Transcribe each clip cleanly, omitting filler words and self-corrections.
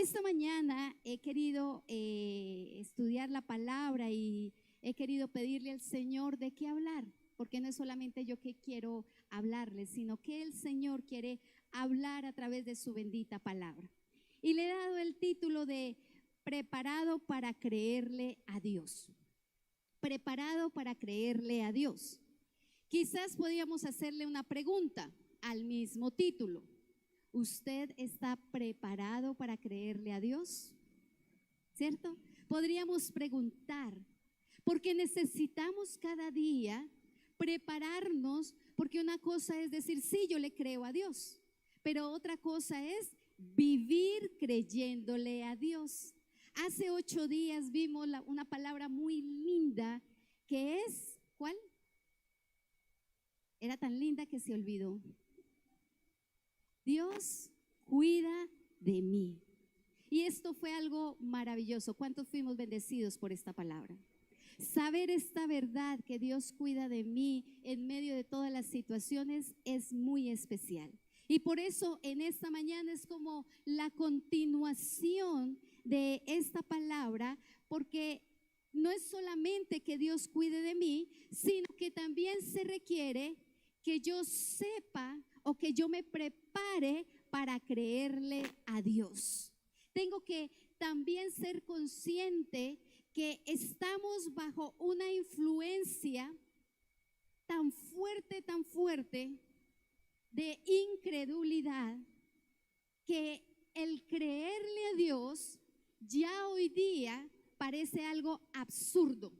Esta mañana he querido estudiar la palabra y he querido pedirle al Señor de qué hablar, porque no es solamente yo que quiero hablarle, sino que el Señor quiere hablar a través de su bendita palabra. Y le he dado el título de Preparado para creerle a Dios. Preparado para creerle a Dios. Quizás podríamos hacerle una pregunta al mismo título. ¿Usted está preparado para creerle a Dios? ¿Cierto? Podríamos preguntar, porque necesitamos cada día prepararnos, porque una cosa es decir, sí, yo le creo a Dios, pero otra cosa es vivir creyéndole a Dios. Hace 8 días vimos una palabra muy linda que es, ¿cuál? Era tan linda que se olvidó. Dios cuida de mí. Y esto fue algo maravilloso. ¿Cuántos fuimos bendecidos por esta palabra? Saber esta verdad que Dios cuida de mí en medio de todas las situaciones es muy especial. Y por eso en esta mañana es como la continuación de esta palabra, porque no es solamente que Dios cuide de mí, sino que también se requiere que yo sepa o que yo me prepare para creerle a Dios. Tengo que también ser consciente que estamos bajo una influencia tan fuerte de incredulidad, que el creerle a Dios ya hoy día parece algo absurdo.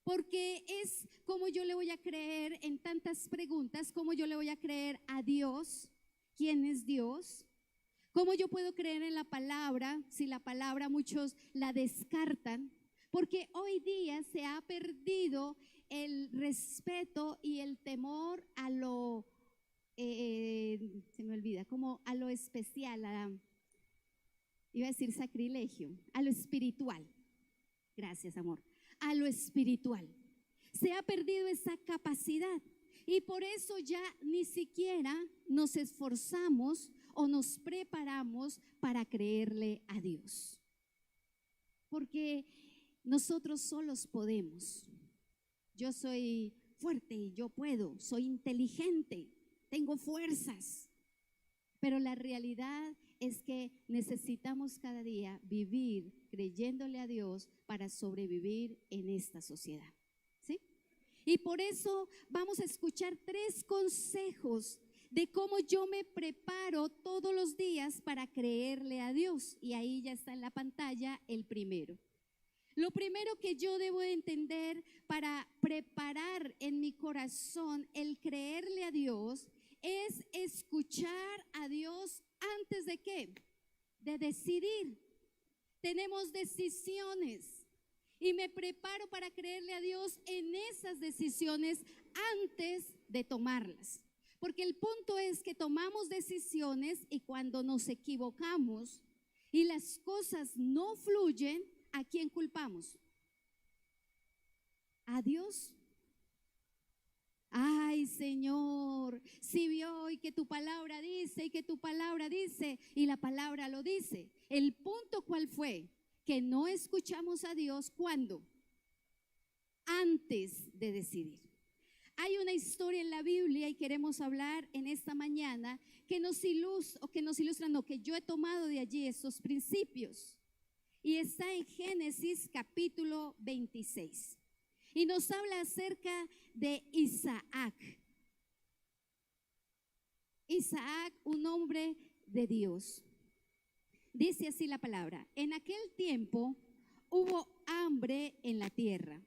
Porque es como yo le voy a creer en tantas preguntas, como yo le voy a creer a Dios, ¿quién es Dios? ¿Cómo yo puedo creer en la palabra si la palabra muchos la descartan? Porque hoy día se ha perdido el respeto y el temor a lo, se me olvida, como a lo especial, iba a decir sacrilegio, a lo espiritual. Gracias, amor. A lo espiritual. Se ha perdido esa capacidad y por eso ya ni siquiera nos esforzamos o nos preparamos para creerle a Dios. Porque nosotros solos podemos. Yo soy fuerte y yo puedo, soy inteligente, tengo fuerzas. Pero la realidad es que necesitamos cada día vivir creyéndole a Dios para sobrevivir en esta sociedad, ¿sí? Y por eso vamos a escuchar 3 consejos de cómo yo me preparo todos los días para creerle a Dios. Y ahí ya está en la pantalla el primero. Lo primero que yo debo entender para preparar en mi corazón el creerle a Dios es escuchar a Dios antes de ¿qué? De decidir. Tenemos decisiones y me preparo para creerle a Dios en esas decisiones antes de tomarlas. Porque el punto es que tomamos decisiones y cuando nos equivocamos y las cosas no fluyen, ¿a quién culpamos? ¿A Dios? Ay, Señor, si vio y que tu palabra dice y que tu palabra dice y la palabra lo dice. El punto ¿cuál fue? Que no escuchamos a Dios ¿cuándo? Antes de decidir. Hay una historia en la Biblia y queremos hablar en esta mañana que nos ilustra, que yo he tomado de allí estos principios. Y está en Génesis capítulo 26. Y nos habla acerca de Isaac. Isaac, un hombre de Dios. Dice así la palabra: en aquel tiempo hubo hambre en la tierra,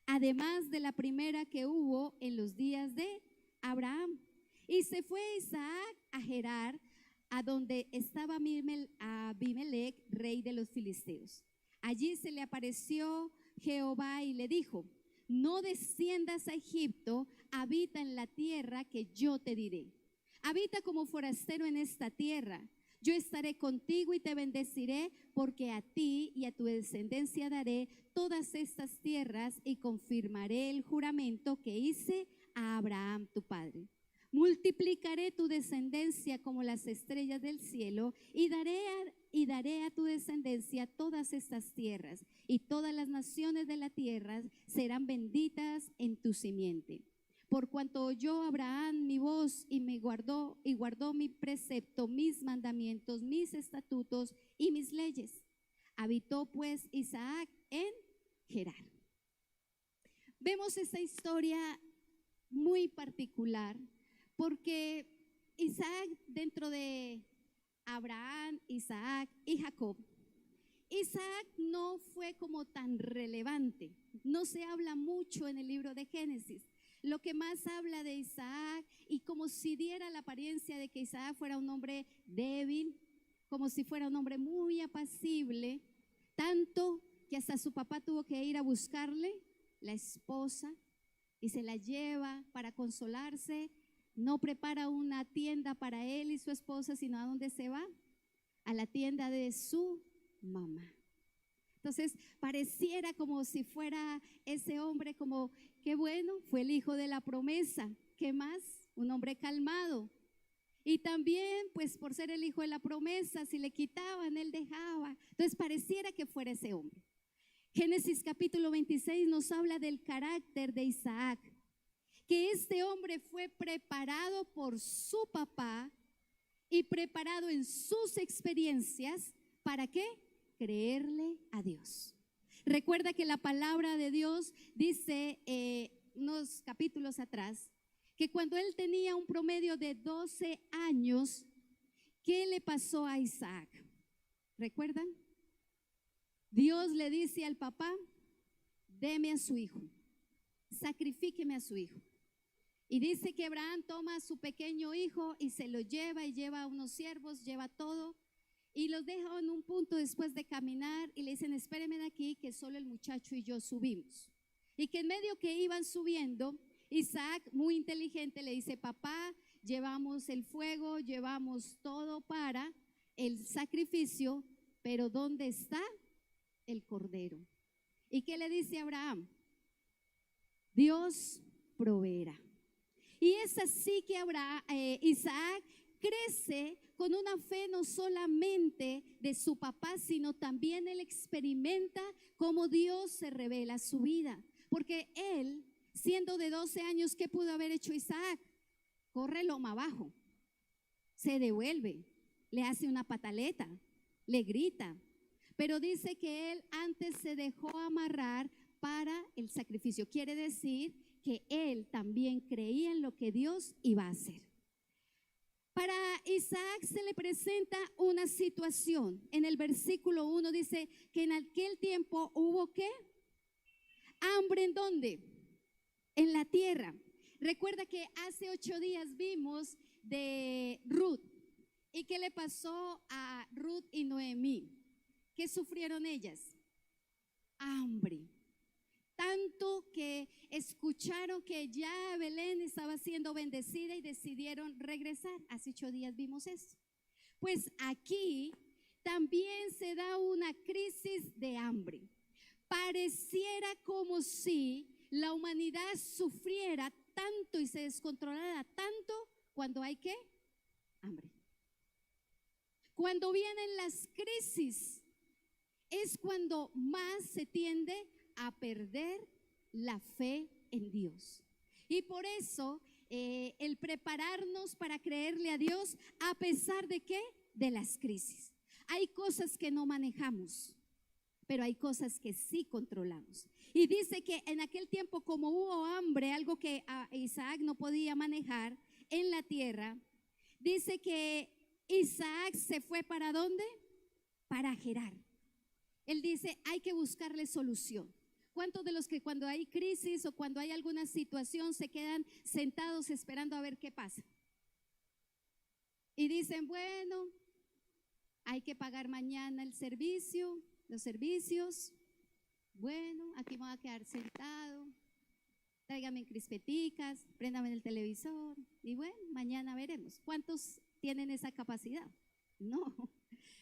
además de la primera que hubo en los días de Abraham. Y se fue Isaac a Gerar, a donde estaba Abimelec, rey de los filisteos. Allí se le apareció Jehová y le dijo: no desciendas a Egipto, habita en la tierra que yo te diré. Habita como forastero en esta tierra. Yo estaré contigo y te bendeciré, porque a ti y a tu descendencia daré todas estas tierras y confirmaré el juramento que hice a Abraham tu padre. Multiplicaré tu descendencia como las estrellas del cielo y daré y daré a tu descendencia todas estas tierras, y todas las naciones de la tierra serán benditas en tu simiente. Por cuanto oyó Abraham mi voz y guardó mi precepto, mis mandamientos, mis estatutos y mis leyes. Habitó pues Isaac en Gerar. Vemos esta historia muy particular porque Isaac, dentro de Abraham, Isaac y Jacob, Isaac no fue como tan relevante. No se habla mucho en el libro de Génesis. Lo que más habla de Isaac, y como si diera la apariencia de que Isaac fuera un hombre débil, como si fuera un hombre muy apacible, tanto que hasta su papá tuvo que ir a buscarle la esposa y se la lleva para consolarse. No prepara una tienda para él y su esposa, sino ¿a dónde se va? A la tienda de su mamá. Entonces pareciera como si fuera ese hombre como, qué bueno, fue el hijo de la promesa. ¿Qué más? Un hombre calmado. Y también, pues por ser el hijo de la promesa, si le quitaban, él dejaba. Entonces pareciera que fuera ese hombre. Génesis capítulo 26 nos habla del carácter de Isaac, que este hombre fue preparado por su papá y preparado en sus experiencias. ¿Para qué? Creerle a Dios. Recuerda que la palabra de Dios dice unos capítulos atrás que cuando él tenía un promedio de 12 años, ¿qué le pasó a Isaac? ¿Recuerdan? Dios le dice al papá: deme a su hijo, sacrifíqueme a su hijo. Y dice que Abraham toma a su pequeño hijo y se lo lleva, y lleva a unos siervos, lleva todo, y los deja en un punto después de caminar, y le dicen: espérenme aquí que solo el muchacho y yo subimos. Y que en medio que iban subiendo, Isaac, muy inteligente, le dice: papá, llevamos el fuego, llevamos todo para el sacrificio, pero ¿dónde está el cordero? ¿Y qué le dice Abraham? Dios proveerá. Y es así que Isaac crece con una fe no solamente de su papá, sino también él experimenta cómo Dios se revela a su vida. Porque él, siendo de 12 años, ¿qué pudo haber hecho Isaac? Corre loma abajo, se devuelve, le hace una pataleta, le grita. Pero dice que él antes se dejó amarrar para el sacrificio. Quiere decir que él también creía en lo que Dios iba a hacer. Para Isaac se le presenta una situación. En el versículo 1 dice que en aquel tiempo hubo ¿qué? Hambre. ¿En dónde? En la tierra. Recuerda que hace 8 días vimos de Ruth. ¿Y qué le pasó a Ruth y Noemí? ¿Qué sufrieron ellas? Hambre. Tanto que escucharon que ya Belén estaba siendo bendecida y decidieron regresar. Hace 8 días vimos eso. Pues aquí también se da una crisis de hambre. Pareciera como si la humanidad sufriera tanto y se descontrolara tanto cuando hay ¿qué? Hambre. Cuando vienen las crisis es cuando más se tiende a perder la fe en Dios. Y por eso el prepararnos para creerle a Dios a pesar de ¿qué? De las crisis. Hay cosas que no manejamos, pero hay cosas que sí controlamos. Y dice que en aquel tiempo, como hubo hambre, algo que Isaac no podía manejar en la tierra, dice que Isaac se fue ¿para dónde? Para Gerar. Él dice: hay que buscarle solución. ¿Cuántos de los que cuando hay crisis o cuando hay alguna situación se quedan sentados esperando a ver qué pasa? Y dicen: bueno, hay que pagar mañana el servicio, los servicios. Bueno, aquí me voy a quedar sentado. Tráigame crispeticas, préndame el televisor. Y bueno, mañana veremos. ¿Cuántos tienen esa capacidad? No.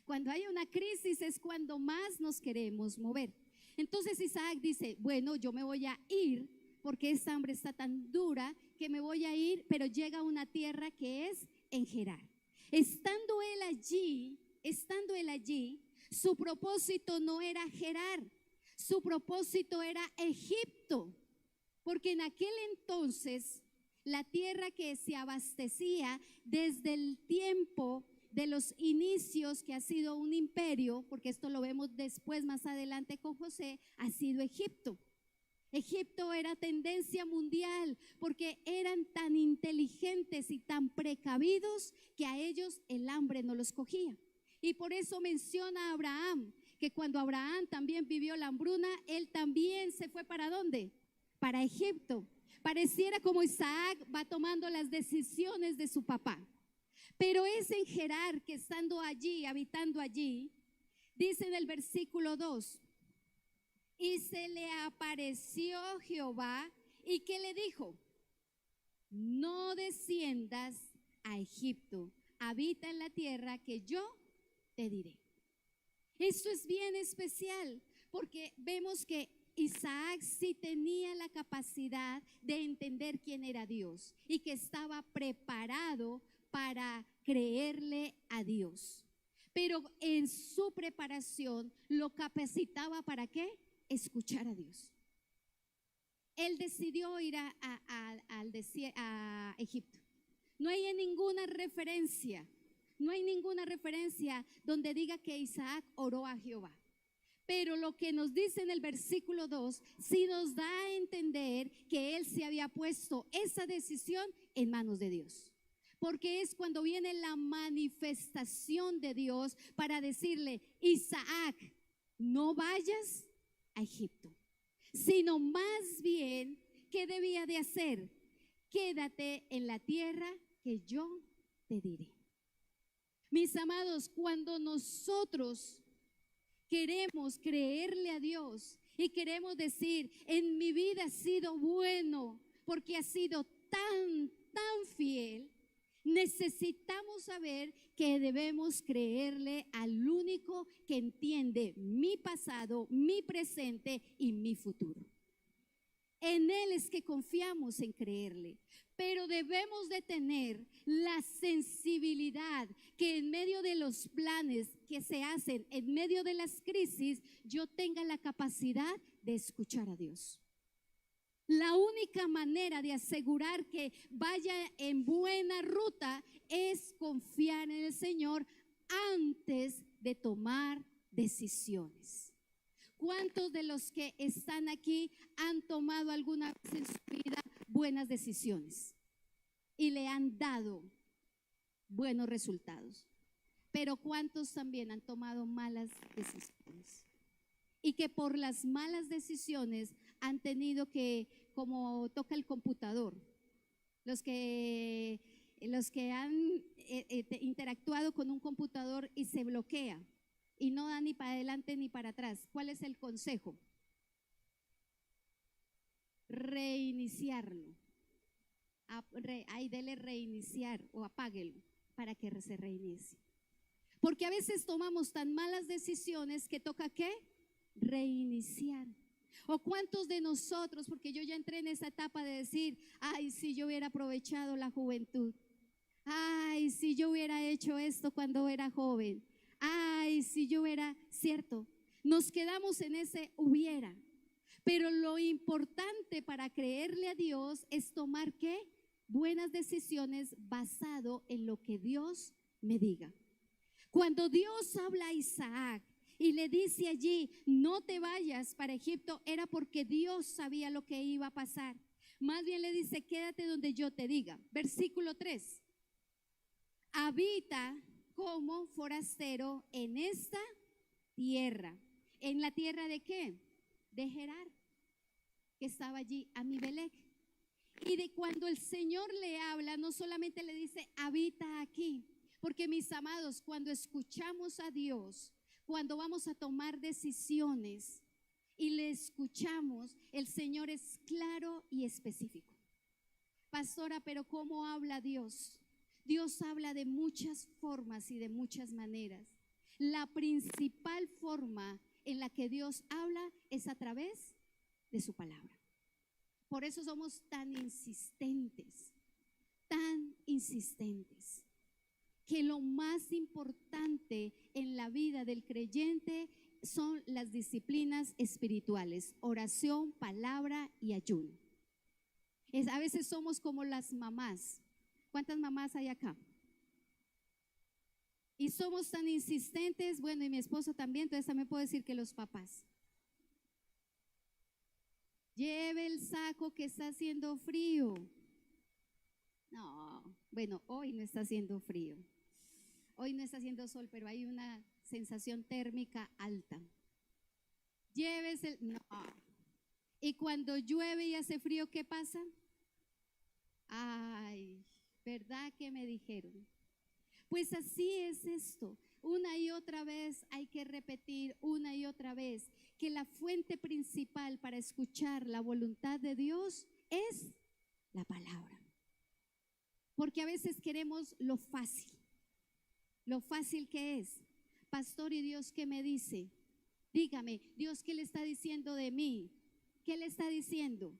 Cuando hay una crisis es cuando más nos queremos mover. Entonces Isaac dice: bueno, yo me voy a ir porque esta hambre está tan dura que me voy a ir, pero llega a una tierra que es en Gerar. Estando él allí, estando él allí, su propósito no era Gerar, su propósito era Egipto, porque en aquel entonces la tierra que se abastecía desde el tiempo de los inicios, que ha sido un imperio, porque esto lo vemos después más adelante con José, ha sido Egipto. Egipto era tendencia mundial porque eran tan inteligentes y tan precavidos que a ellos el hambre no los cogía. Y por eso menciona a Abraham, que cuando Abraham también vivió la hambruna, él también se fue ¿para dónde? Para Egipto. Pareciera como Isaac va tomando las decisiones de su papá. Pero es en Gerar que estando allí, habitando allí, dice en el versículo 2, y se le apareció Jehová, ¿y qué le dijo? No desciendas a Egipto, habita en la tierra que yo te diré. Esto es bien especial porque vemos que Isaac sí tenía la capacidad de entender quién era Dios y que estaba preparado para creerle a Dios. Pero en su preparación lo capacitaba ¿para qué? Escuchar a Dios. Él decidió ir a Egipto. No hay ninguna referencia, donde diga que Isaac oró a Jehová. Pero lo que nos dice en el versículo 2 sí nos da a entender que él se había puesto esa decisión en manos de Dios. Porque es cuando viene la manifestación de Dios para decirle: Isaac, no vayas a Egipto, sino más bien, ¿qué debía de hacer? Quédate en la tierra que yo te diré. Mis amados, cuando nosotros queremos creerle a Dios y queremos decir: en mi vida ha sido bueno porque ha sido tan fiel, necesitamos saber que debemos creerle al único que entiende mi pasado, mi presente y mi futuro. En Él es que confiamos en creerle, pero debemos de tener la sensibilidad que en medio de los planes que se hacen, en medio de las crisis, yo tenga la capacidad de escuchar a Dios. La única manera de asegurar que vaya en buena ruta es confiar en el Señor antes de tomar decisiones. ¿Cuántos de los que están aquí han tomado alguna vez en su vida buenas decisiones y le han dado buenos resultados? Pero ¿cuántos también han tomado malas decisiones? Y que por las malas decisiones han tenido que, como toca el computador, los que han interactuado con un computador y se bloquea y no da ni para adelante ni para atrás, ¿cuál es el consejo? Reiniciarlo. Ahí dele reiniciar o apáguelo para que se reinicie. Porque a veces tomamos tan malas decisiones que toca ¿qué? Reiniciar. O cuántos de nosotros, porque yo ya entré en esa etapa de decir: ay, si yo hubiera aprovechado la juventud, ay, si yo hubiera hecho esto cuando era joven, ay, si yo hubiera, cierto, nos quedamos en ese hubiera. Pero lo importante para creerle a Dios es tomar ¿qué? Buenas decisiones basado en lo que Dios me diga. Cuando Dios habla a Isaac y le dice allí: no te vayas para Egipto, era porque Dios sabía lo que iba a pasar. Más bien le dice: quédate donde yo te diga. Versículo 3. Habita como forastero en esta tierra. ¿En la tierra de qué? De Gerar, que estaba allí, Amimelec. Y de cuando el Señor le habla, no solamente le dice: habita aquí. Porque mis amados, cuando escuchamos a Dios, cuando vamos a tomar decisiones y le escuchamos, el Señor es claro y específico. Pastora, pero ¿cómo habla Dios? Dios habla de muchas formas y de muchas maneras. La principal forma en la que Dios habla es a través de su palabra. Por eso somos tan insistentes, tan insistentes. que lo más importante en la vida del creyente son las disciplinas espirituales: oración, palabra y ayuno. A veces somos como las mamás. ¿Cuántas mamás hay acá? Y somos tan insistentes, bueno, y mi esposo también, entonces también puedo decir que los papás. Lleve el saco que está haciendo frío. No, bueno, hoy no está haciendo frío. Hoy no está haciendo sol, pero hay una sensación térmica alta. Llévese no. Y cuando llueve y hace frío, ¿qué pasa? Ay, ¿verdad que me dijeron? Pues así es esto. Una y otra vez hay que repetir, una y otra vez, que la fuente principal para escuchar la voluntad de Dios es la palabra. Porque a veces queremos lo fácil que es. Pastor, ¿y Dios qué me dice? Dígame, Dios, ¿qué le está diciendo de mí? ¿Qué le está diciendo?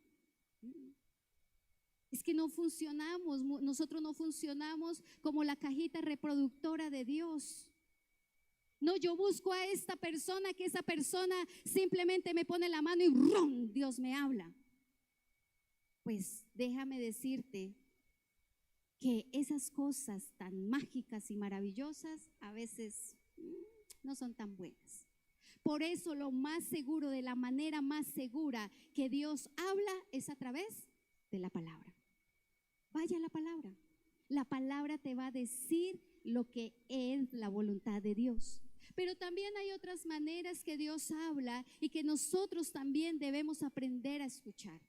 Es que no funcionamos, nosotros no funcionamos como la cajita reproductora de Dios. No, yo busco a esta persona, que esa persona simplemente me pone la mano y ¡rum!, Dios me habla. Pues déjame decirte que esas cosas tan mágicas y maravillosas a veces no son tan buenas. Por eso lo más seguro, de la manera más segura que Dios habla, es a través de la palabra. Vaya a la palabra. La palabra te va a decir lo que es la voluntad de Dios. Pero también hay otras maneras que Dios habla y que nosotros también debemos aprender a escuchar.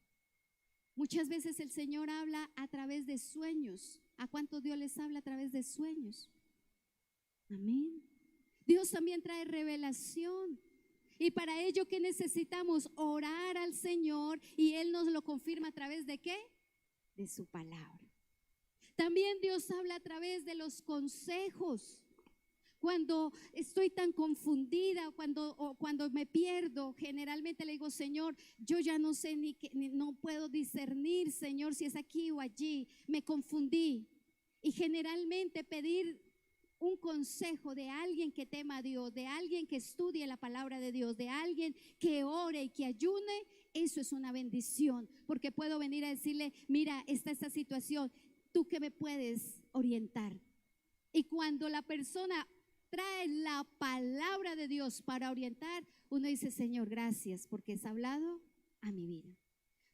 Muchas veces el Señor habla a través de sueños. ¿A cuántos Dios les habla a través de sueños? Amén. Dios también trae revelación. Y para ello, ¿qué necesitamos? Orar al Señor, y Él nos lo confirma a través de ¿qué? De su palabra. También Dios habla a través de los consejos. Cuando estoy tan confundida o cuando me pierdo, generalmente le digo: Señor, yo ya no sé no puedo discernir, Señor, si es aquí o allí, me confundí. Y generalmente pedir un consejo de alguien que tema a Dios, de alguien que estudie la palabra de Dios, de alguien que ore y que ayune, eso es una bendición, porque puedo venir a decirle: mira, está esta situación, ¿tú qué me puedes orientar? Y cuando la persona trae la palabra de Dios para orientar, uno dice: Señor, gracias, porque has hablado a mi vida.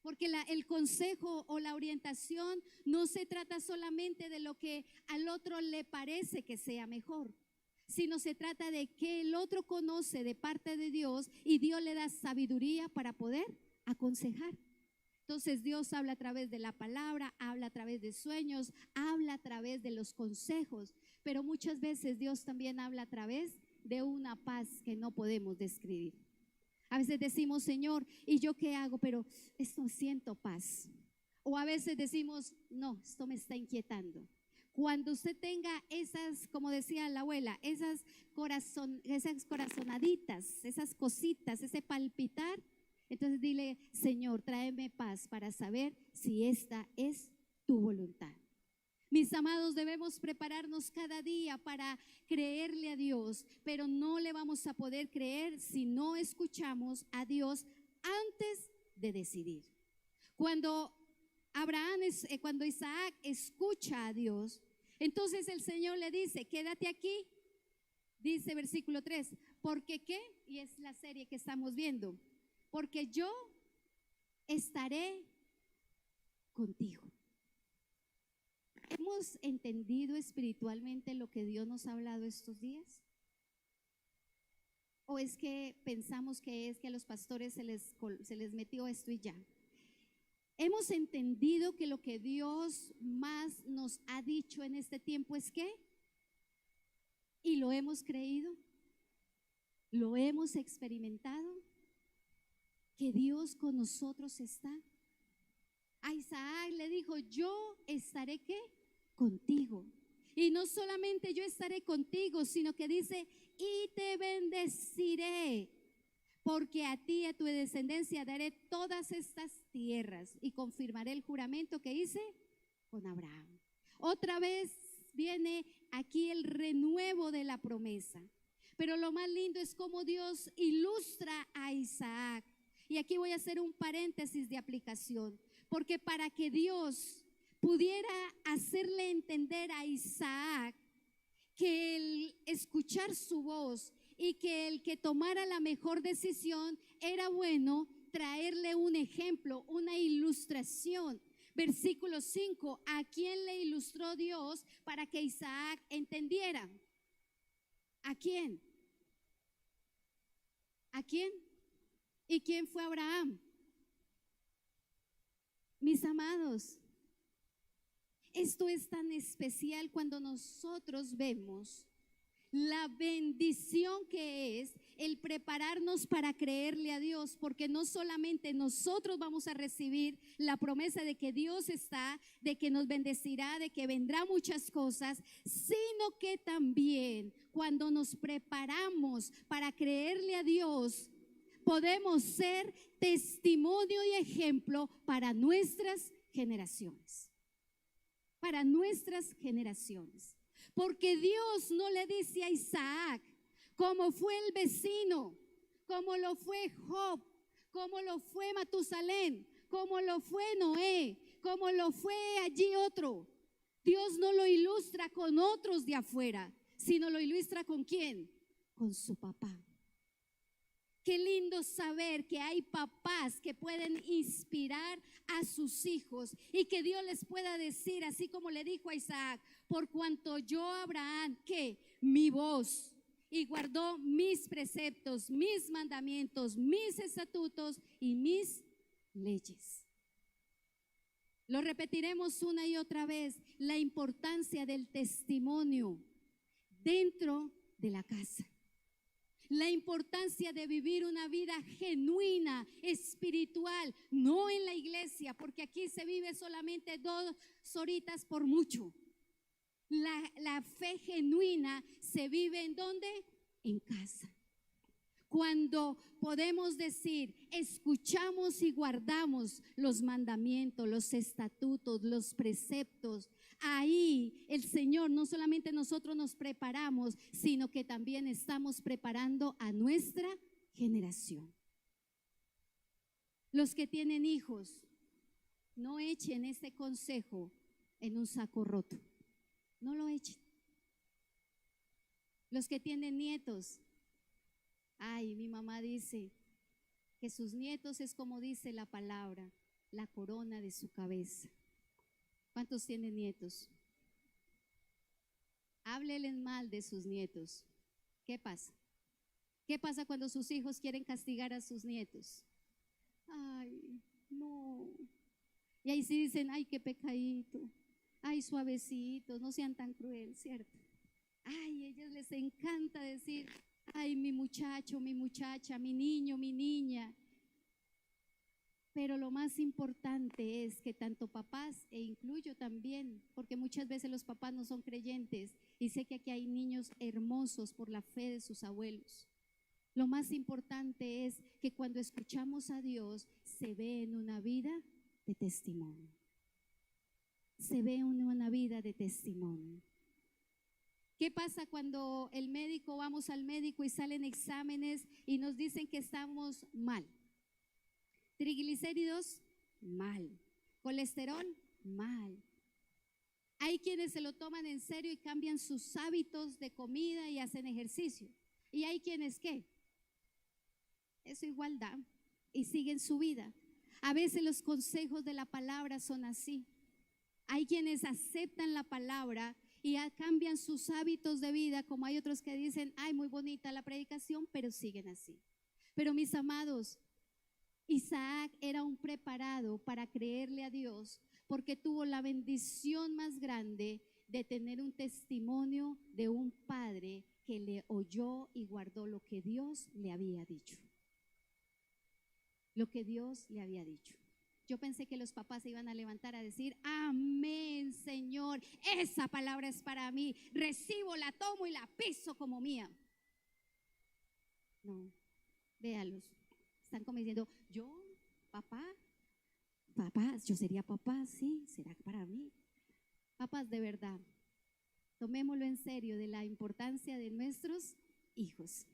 Porque el consejo o la orientación no se trata solamente de lo que al otro le parece que sea mejor, sino se trata de que el otro conoce de parte de Dios y Dios le da sabiduría para poder aconsejar. Entonces Dios habla a través de la palabra, habla a través de sueños, habla a través de los consejos, pero muchas veces Dios también habla a través de una paz que no podemos describir. A veces decimos: Señor, ¿y yo qué hago? Pero esto siento paz. O a veces decimos: no, esto me está inquietando. Cuando usted tenga esas, como decía la abuela, esas corazonaditas, esas cositas, ese palpitar, entonces dile: Señor, tráeme paz para saber si esta es tu voluntad. Mis amados, debemos prepararnos cada día para creerle a Dios, pero no le vamos a poder creer si no escuchamos a Dios antes de decidir. Cuando Isaac escucha a Dios, entonces el Señor le dice: quédate aquí. Dice versículo 3, ¿porque qué? Y es la serie que estamos viendo. Porque yo estaré contigo. ¿Hemos entendido espiritualmente lo que Dios nos ha hablado estos días? ¿O es que pensamos que es que a los pastores se les metió esto y ya? ¿Hemos entendido que lo que Dios más nos ha dicho en este tiempo es qué? ¿Y lo hemos creído? ¿Lo hemos experimentado? ¿Que Dios con nosotros está? A Isaac le dijo: yo estaré ¿qué? Contigo. Y no solamente yo estaré contigo, sino que dice: y te bendeciré, porque a ti y a tu descendencia daré todas estas tierras, y confirmaré el juramento que hice con Abraham. Otra vez viene aquí el renuevo de la promesa. Pero lo más lindo es cómo Dios ilustra a Isaac. Y aquí voy a hacer un paréntesis de aplicación, porque para que Dios pudiera hacerle entender a Isaac que el escuchar su voz y que el que tomara la mejor decisión era bueno, traerle un ejemplo, una ilustración. Versículo 5, ¿a quién le ilustró Dios para que Isaac entendiera? ¿A quién? ¿A quién? ¿Y quién fue Abraham? Mis amados, esto es tan especial cuando nosotros vemos la bendición que es el prepararnos para creerle a Dios, porque no solamente nosotros vamos a recibir la promesa de que Dios está, de que nos bendecirá, de que vendrá muchas cosas, sino que también cuando nos preparamos para creerle a Dios, podemos ser testimonio y ejemplo para nuestras generaciones. Para nuestras generaciones. Porque Dios no le dice a Isaac, como fue el vecino, como lo fue Job, como lo fue Matusalén, como lo fue Noé, como lo fue allí otro. Dios no lo ilustra con otros de afuera, sino lo ilustra ¿con quién? Con su papá. Qué lindo saber que hay papás que pueden inspirar a sus hijos y que Dios les pueda decir, así como le dijo a Isaac, por cuanto yo Abraham, que mi voz y guardó mis preceptos, mis mandamientos, mis estatutos y mis leyes. Lo repetiremos una y otra vez, la importancia del testimonio dentro de la casa. La importancia de vivir una vida genuina, espiritual, no en la iglesia, porque aquí se vive solamente 2 horitas por mucho. La fe genuina se vive ¿en dónde? En casa. Cuando podemos decir, escuchamos y guardamos los mandamientos, los estatutos, los preceptos, ahí el Señor, no solamente nosotros nos preparamos, sino que también estamos preparando a nuestra generación. Los que tienen hijos, no echen este consejo en un saco roto, no lo echen. Los que tienen nietos, ay, mi mamá dice que sus nietos es como dice la palabra, la corona de su cabeza. ¿Cuántos tienen nietos? Hábleles mal de sus nietos. ¿Qué pasa? ¿Qué pasa cuando sus hijos quieren castigar a sus nietos? Ay, no. Y ahí sí dicen, ay, qué pecadito. Ay, suavecitos, no sean tan cruel, ¿cierto? Ay, a ellos les encanta decir, ay, mi muchacho, mi muchacha, mi niño, mi niña. Pero lo más importante es que tanto papás, e incluyo también, porque muchas veces los papás no son creyentes, y sé que aquí hay niños hermosos por la fe de sus abuelos. Lo más importante es que cuando escuchamos a Dios, se ve en una vida de testimonio. Se ve en una vida de testimonio. ¿Qué pasa cuando el médico, vamos al médico y salen exámenes y nos dicen que estamos mal? Triglicéridos, mal. Colesterol, mal. Hay quienes se lo toman en serio y cambian sus hábitos de comida y hacen ejercicio. Y hay quienes, ¿qué? Eso igual da y siguen su vida. A veces los consejos de la palabra son así. Hay quienes aceptan la palabra y cambian sus hábitos de vida, como hay otros que dicen, ay, muy bonita la predicación, pero siguen así. Pero mis amados, Isaac era un preparado para creerle a Dios porque tuvo la bendición más grande de tener un testimonio de un padre que le oyó y guardó lo que Dios le había dicho. Lo que Dios le había dicho. Yo pensé que los papás se iban a levantar a decir, amén, Señor, esa palabra es para mí, recibo, la tomo y la piso como mía. No, véalos. Están como diciendo, yo, papá, yo sería papá, sí, será para mí. Papás, de verdad, Tomémoslo en serio de la importancia de nuestros hijos.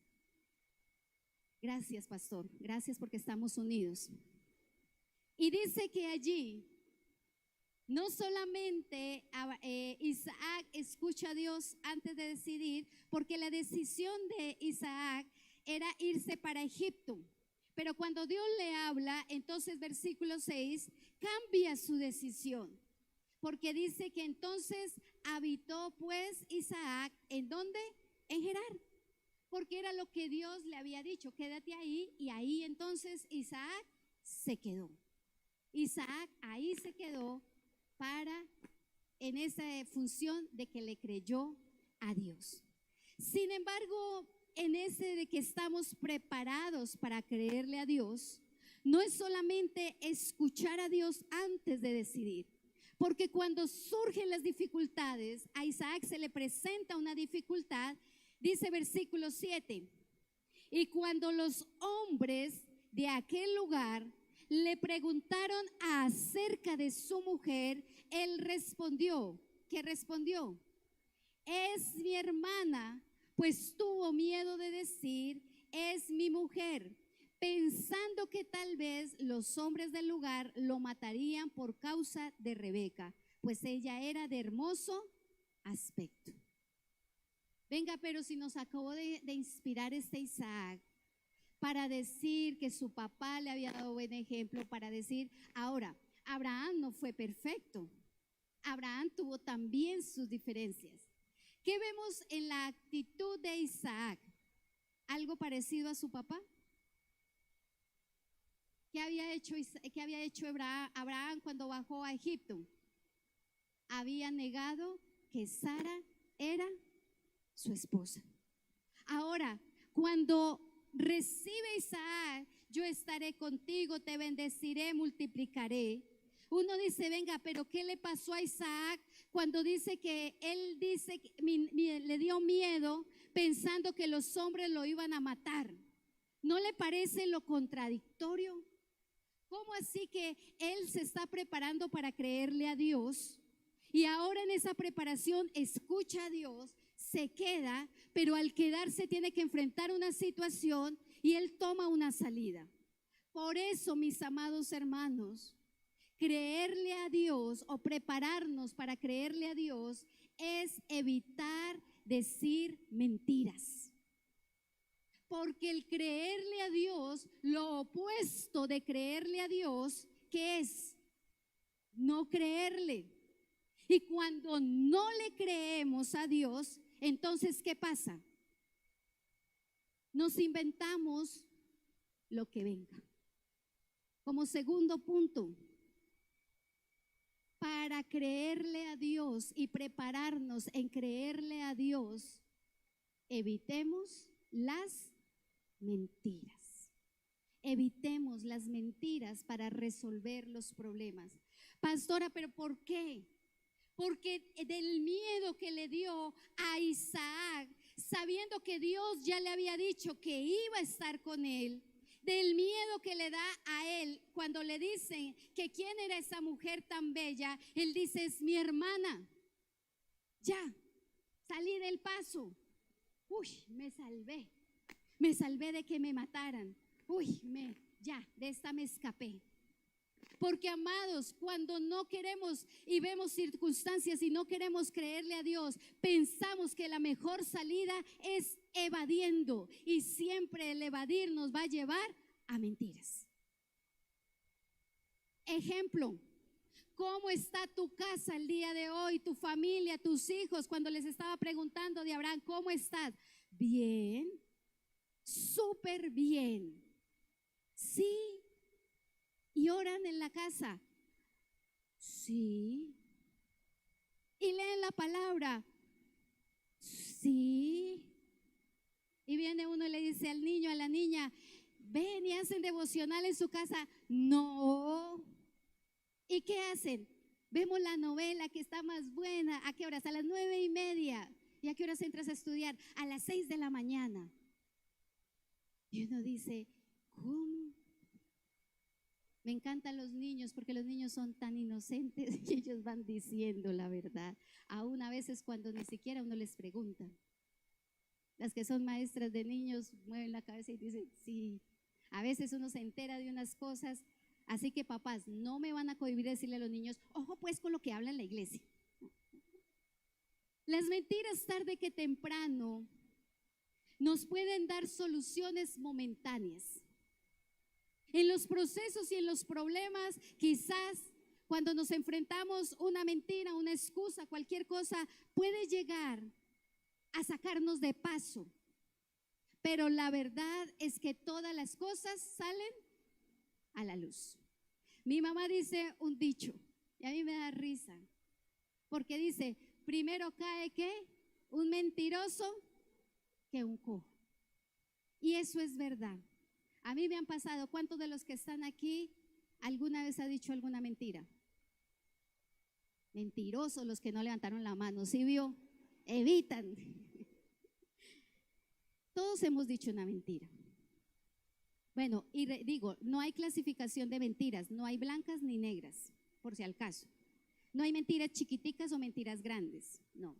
Gracias, pastor. Gracias porque estamos unidos. Y dice que allí no solamente Isaac escucha a Dios antes de decidir, porque la decisión de Isaac era irse para Egipto. Pero cuando Dios le habla, entonces versículo 6, cambia su decisión. Porque dice que entonces habitó pues Isaac, ¿en dónde? En Gerar. Porque era lo que Dios le había dicho, quédate ahí, y ahí entonces Isaac se quedó. Isaac ahí se quedó en esa función de que le creyó a Dios. Sin embargo, en ese de que estamos preparados para creerle a Dios, no es solamente escuchar a Dios antes de decidir, porque cuando surgen las dificultades, a Isaac se le presenta una dificultad. Dice versículo 7, y cuando los hombres de aquel lugar le preguntaron acerca de su mujer, él respondió, ¿qué respondió? Es mi hermana, pues tuvo miedo de decir, es mi mujer, pensando que tal vez los hombres del lugar lo matarían por causa de Rebeca, pues ella era de hermoso aspecto. Venga, pero si nos acabó de inspirar este Isaac para decir que su papá le había dado buen ejemplo, para decir, ahora, Abraham no fue perfecto. Abraham tuvo también sus diferencias. ¿Qué vemos en la actitud de Isaac? ¿Algo parecido a su papá? ¿Qué había hecho Abraham cuando bajó a Egipto? Había negado que Sara era su esposa. Ahora, cuando recibe Isaac, yo estaré contigo, te bendeciré, multiplicaré. Uno dice, venga, pero ¿qué le pasó a Isaac cuando dice que él dice que le dio miedo pensando que los hombres lo iban a matar? ¿No le parece lo contradictorio? ¿Cómo así que él se está preparando para creerle a Dios? Y ahora en esa preparación escucha a Dios, se queda, pero al quedarse tiene que enfrentar una situación y él toma una salida. Por eso, mis amados hermanos, creerle a Dios o prepararnos para creerle a Dios es evitar decir mentiras. Porque el creerle a Dios, lo opuesto de creerle a Dios, ¿qué es? No creerle. Y cuando no le creemos a Dios, entonces, ¿qué pasa? Nos inventamos lo que venga. Como segundo punto, para creerle a Dios y prepararnos en creerle a Dios, evitemos las mentiras. Evitemos las mentiras para resolver los problemas. Pastora, ¿pero por qué? Porque del miedo que le dio a Isaac, sabiendo que Dios ya le había dicho que iba a estar con él, del miedo que le da a él cuando le dicen que quién era esa mujer tan bella, él dice, es mi hermana. Ya, salí del paso. Uy, me salvé de que me mataran. Uy, ya, de esta me escapé. Porque, amados, cuando no queremos y vemos circunstancias y no queremos creerle a Dios, pensamos que la mejor salida es evadiendo, y siempre el evadir nos va a llevar a mentiras. Ejemplo, ¿cómo está tu casa el día de hoy, tu familia, tus hijos? Cuando les estaba preguntando de Abraham, ¿cómo estás? Bien, súper bien. Sí. ¿Y oran en la casa? Sí. ¿Y leen la palabra? Sí. Y viene uno y le dice al niño, a la niña, ven y hacen devocional en su casa. No. ¿Y qué hacen? Vemos la novela que está más buena. ¿A qué horas? A las 9:30. ¿Y a qué horas entras a estudiar? A las 6 de la mañana. Y uno dice, ¿cómo? Me encantan los niños porque los niños son tan inocentes y ellos van diciendo la verdad, aún a veces cuando ni siquiera uno les pregunta. Las que son maestras de niños mueven la cabeza y dicen, sí. A veces uno se entera de unas cosas, así que papás, no me van a cohibir decirle a los niños, ojo pues con lo que habla en la iglesia. Las mentiras tarde que temprano nos pueden dar soluciones momentáneas. En los procesos y en los problemas, quizás cuando nos enfrentamos una mentira, una excusa, cualquier cosa, puede llegar a sacarnos de paso. Pero la verdad es que todas las cosas salen a la luz. Mi mamá dice un dicho, y a mí me da risa, porque dice, primero cae ¿qué? Un mentiroso que un cojo. Y eso es verdad. A mí me han pasado, ¿cuántos de los que están aquí alguna vez ha dicho alguna mentira? Mentirosos los que no levantaron la mano, ¿sí vio? Evitan. Todos hemos dicho una mentira. Bueno, y digo, no hay clasificación de mentiras, no hay blancas ni negras, por si al caso. No hay mentiras chiquiticas o mentiras grandes, no.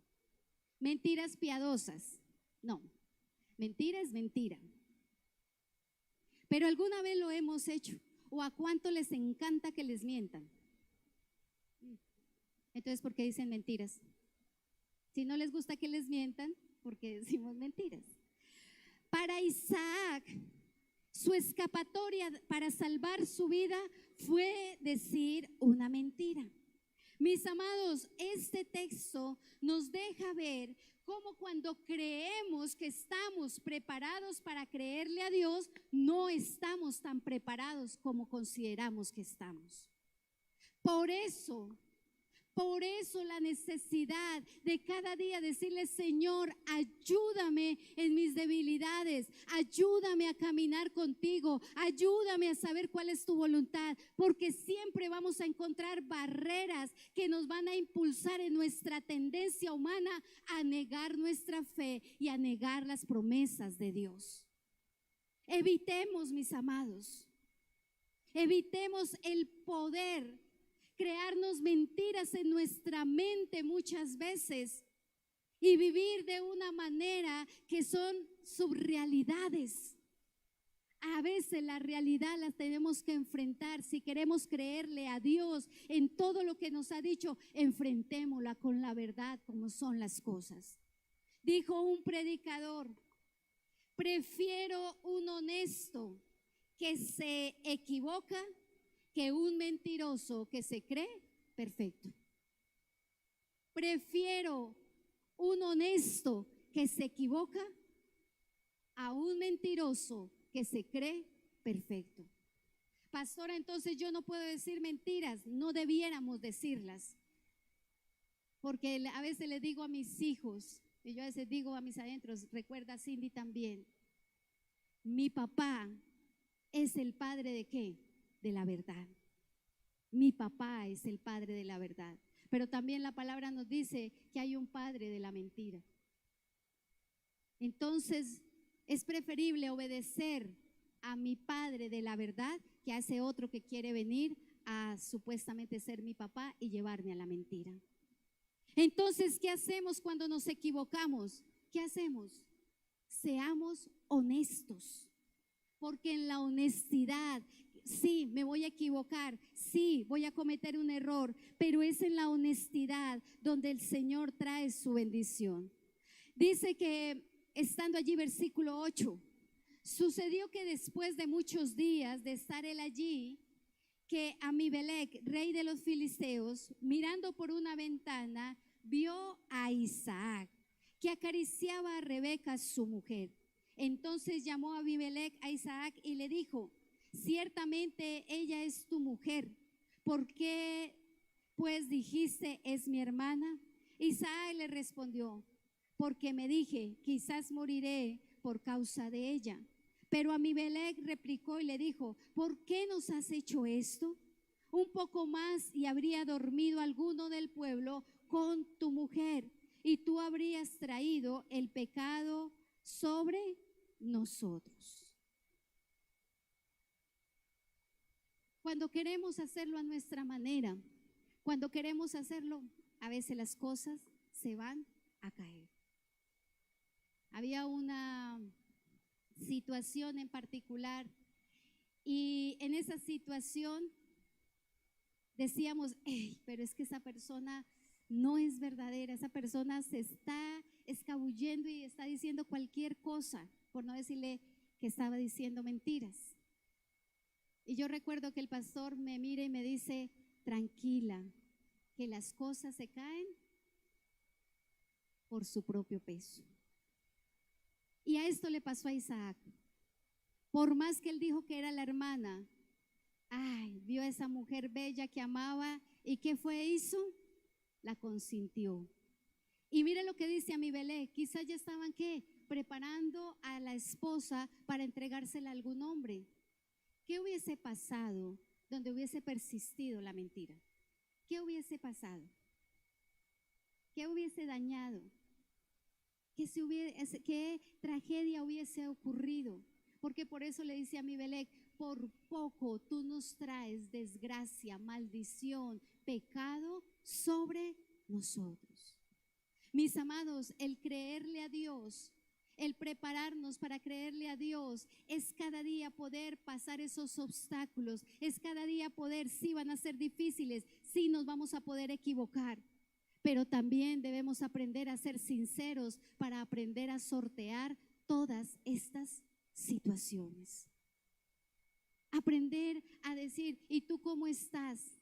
Mentiras piadosas, no. Mentira es mentira. Pero alguna vez lo hemos hecho, o a cuánto les encanta que les mientan. Entonces, ¿por qué dicen mentiras? Si no les gusta que les mientan, ¿por qué decimos mentiras? Para Isaac, su escapatoria para salvar su vida fue decir una mentira. Mis amados, este texto nos deja ver cómo cuando creemos que estamos preparados para creerle a Dios, no estamos tan preparados como consideramos que estamos. Por eso la necesidad de cada día decirle, Señor, ayúdame en mis debilidades, ayúdame a caminar contigo, ayúdame a saber cuál es tu voluntad, porque siempre vamos a encontrar barreras que nos van a impulsar en nuestra tendencia humana a negar nuestra fe y a negar las promesas de Dios. Evitemos, mis amados, evitemos el poder crearnos mentiras en nuestra mente muchas veces y vivir de una manera que son subrealidades. A veces la realidad la tenemos que enfrentar. Si queremos creerle a Dios en todo lo que nos ha dicho, enfrentémosla con la verdad como son las cosas. Dijo un predicador, prefiero un honesto que se equivoca que un mentiroso que se cree perfecto. Prefiero un honesto que se equivoca a un mentiroso que se cree perfecto. Pastora, entonces yo no puedo decir mentiras, no debiéramos decirlas. Porque a veces le digo a mis hijos, y yo a veces digo a mis adentros, recuerda Cindy también, mi papá es el padre de ¿qué? De la verdad. Mi papá es el padre de la verdad. Pero también la palabra nos dice que hay un padre de la mentira. Entonces es preferible obedecer a mi padre de la verdad que a ese otro que quiere venir a supuestamente ser mi papá y llevarme a la mentira. Entonces, ¿qué hacemos cuando nos equivocamos? ¿Qué hacemos? Seamos honestos, porque en la honestidad, sí, me voy a equivocar, sí, voy a cometer un error, pero es en la honestidad donde el Señor trae su bendición. Dice que, estando allí, versículo 8, sucedió que después de muchos días de estar él allí, que Amibelec, rey de los filisteos, mirando por una ventana, vio a Isaac, que acariciaba a Rebeca, su mujer. Entonces llamó a Amibelec a Isaac y le dijo, ciertamente ella es tu mujer. ¿Por qué pues dijiste es mi hermana? Isaac le respondió, porque me dije, quizás moriré por causa de ella. Pero Amibelec replicó y le dijo, ¿por qué nos has hecho esto? Un poco más y habría dormido alguno del pueblo con tu mujer, y tú habrías traído el pecado sobre nosotros. Cuando queremos hacerlo a nuestra manera, cuando queremos hacerlo, a veces las cosas se van a caer. Había una situación en particular y en esa situación decíamos, hey, pero es que esa persona no es verdadera, esa persona se está escabullendo y está diciendo cualquier cosa, por no decirle que estaba diciendo mentiras. Y yo recuerdo que el pastor me mira y me dice, tranquila, que las cosas se caen por su propio peso. Y a esto le pasó a Isaac. Por más que él dijo que era la hermana, ay, vio a esa mujer bella que amaba y ¿qué fue? Hizo, la consintió. Y mire lo que dice Amibelec, quizás ya estaban ¿qué? Preparando a la esposa para entregársela a algún hombre. ¿Qué hubiese pasado donde hubiese persistido la mentira? ¿Qué hubiese pasado? ¿Qué hubiese dañado? ¿Qué tragedia hubiese ocurrido? Porque por eso le dice a Amibelec, por poco tú nos traes desgracia, maldición, pecado sobre nosotros. Mis amados, el creerle a Dios, el prepararnos para creerle a Dios, es cada día poder pasar esos obstáculos, es cada día poder, sí van a ser difíciles, sí nos vamos a poder equivocar, pero también debemos aprender a ser sinceros para aprender a sortear todas estas situaciones. Aprender a decir, ¿y tú cómo estás?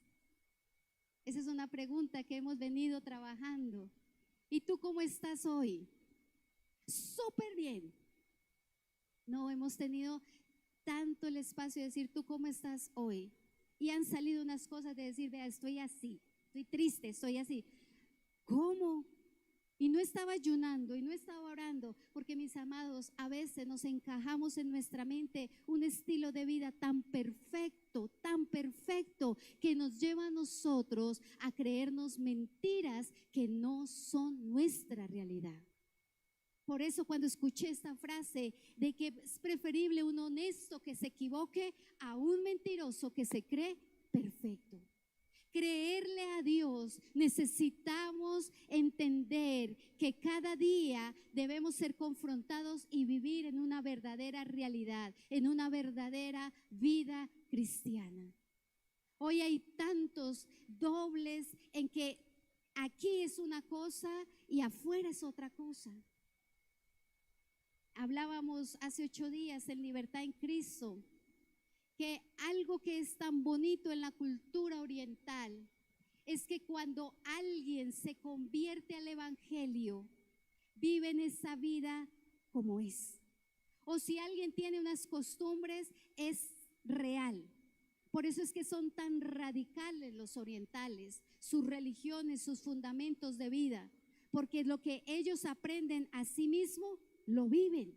Esa es una pregunta que hemos venido trabajando. ¿Y tú cómo estás hoy? Súper bien. No hemos tenido tanto el espacio de decir, ¿tú cómo estás hoy? Y han salido unas cosas de decir, vea, estoy así, estoy triste, estoy así. ¿Cómo? Y no estaba ayunando y no estaba orando, porque mis amados, a veces nos encajamos en nuestra mente un estilo de vida tan perfecto, que nos lleva a nosotros a creernos mentiras que no son nuestra realidad. Por eso cuando escuché esta frase de que es preferible un honesto que se equivoque a un mentiroso que se cree perfecto. Creerle a Dios, necesitamos entender que cada día debemos ser confrontados y vivir en una verdadera realidad, en una verdadera vida cristiana. Hoy hay tantos dobles en que aquí es una cosa y afuera es otra cosa. Hablábamos hace 8 días en Libertad en Cristo, que algo que es tan bonito en la cultura oriental es que cuando alguien se convierte al evangelio, viven esa vida como es. O si alguien tiene unas costumbres, es real. Por eso es que son tan radicales los orientales, sus religiones, sus fundamentos de vida, porque lo que ellos aprenden a sí mismos, lo viven.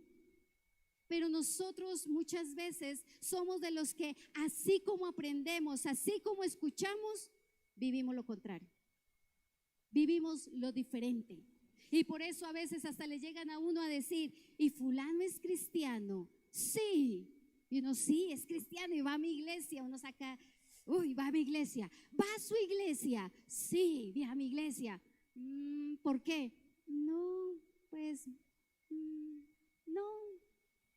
Pero nosotros muchas veces somos de los que así como aprendemos, así como escuchamos, vivimos lo contrario. Vivimos lo diferente. Y por eso a veces hasta le llegan a uno a decir, ¿y fulano es cristiano? Sí. Y uno sí, es cristiano y va a mi iglesia. Uno saca, uy, va a mi iglesia. ¿Va a su iglesia? Sí, va a mi iglesia. ¿Por qué? No, pues, no,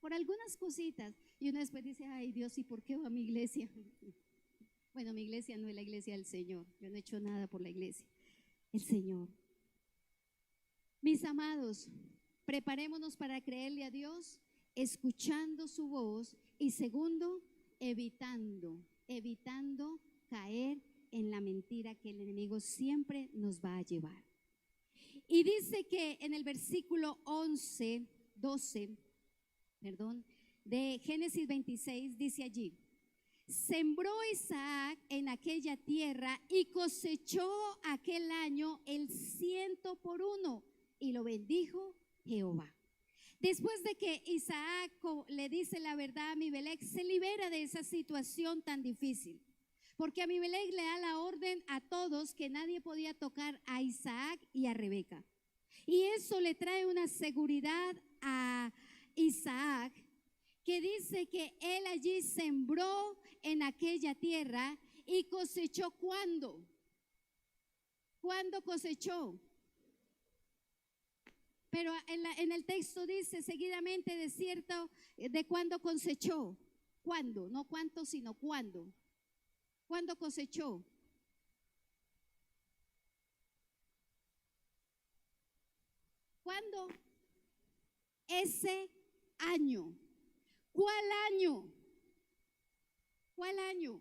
por algunas cositas. Y uno después dice, ay Dios, ¿y por qué va a mi iglesia? Bueno, mi iglesia no es la iglesia del Señor. Yo no he hecho nada por la iglesia. El Señor. Mis amados, preparémonos para creerle a Dios, escuchando su voz y segundo, evitando caer en la mentira que el enemigo siempre nos va a llevar. Y dice que en el versículo 12, de Génesis 26, dice allí, sembró Isaac en aquella tierra y cosechó aquel año el 100 por 1 y lo bendijo Jehová. Después de que Isaac le dice la verdad a Amibelec, se libera de esa situación tan difícil. Porque Amibelec le da la orden a todos que nadie podía tocar a Isaac y a Rebeca. Y eso le trae una seguridad a Isaac, que dice que él allí sembró en aquella tierra y cosechó ¿cuándo? ¿Cuándo cosechó? Pero en el texto dice seguidamente de cierto, de cuándo cosechó. ¿Cuándo? No cuánto, sino cuándo. ¿Cuándo cosechó? ¿Cuándo? Ese año. ¿Cuál año? ¿Cuál año?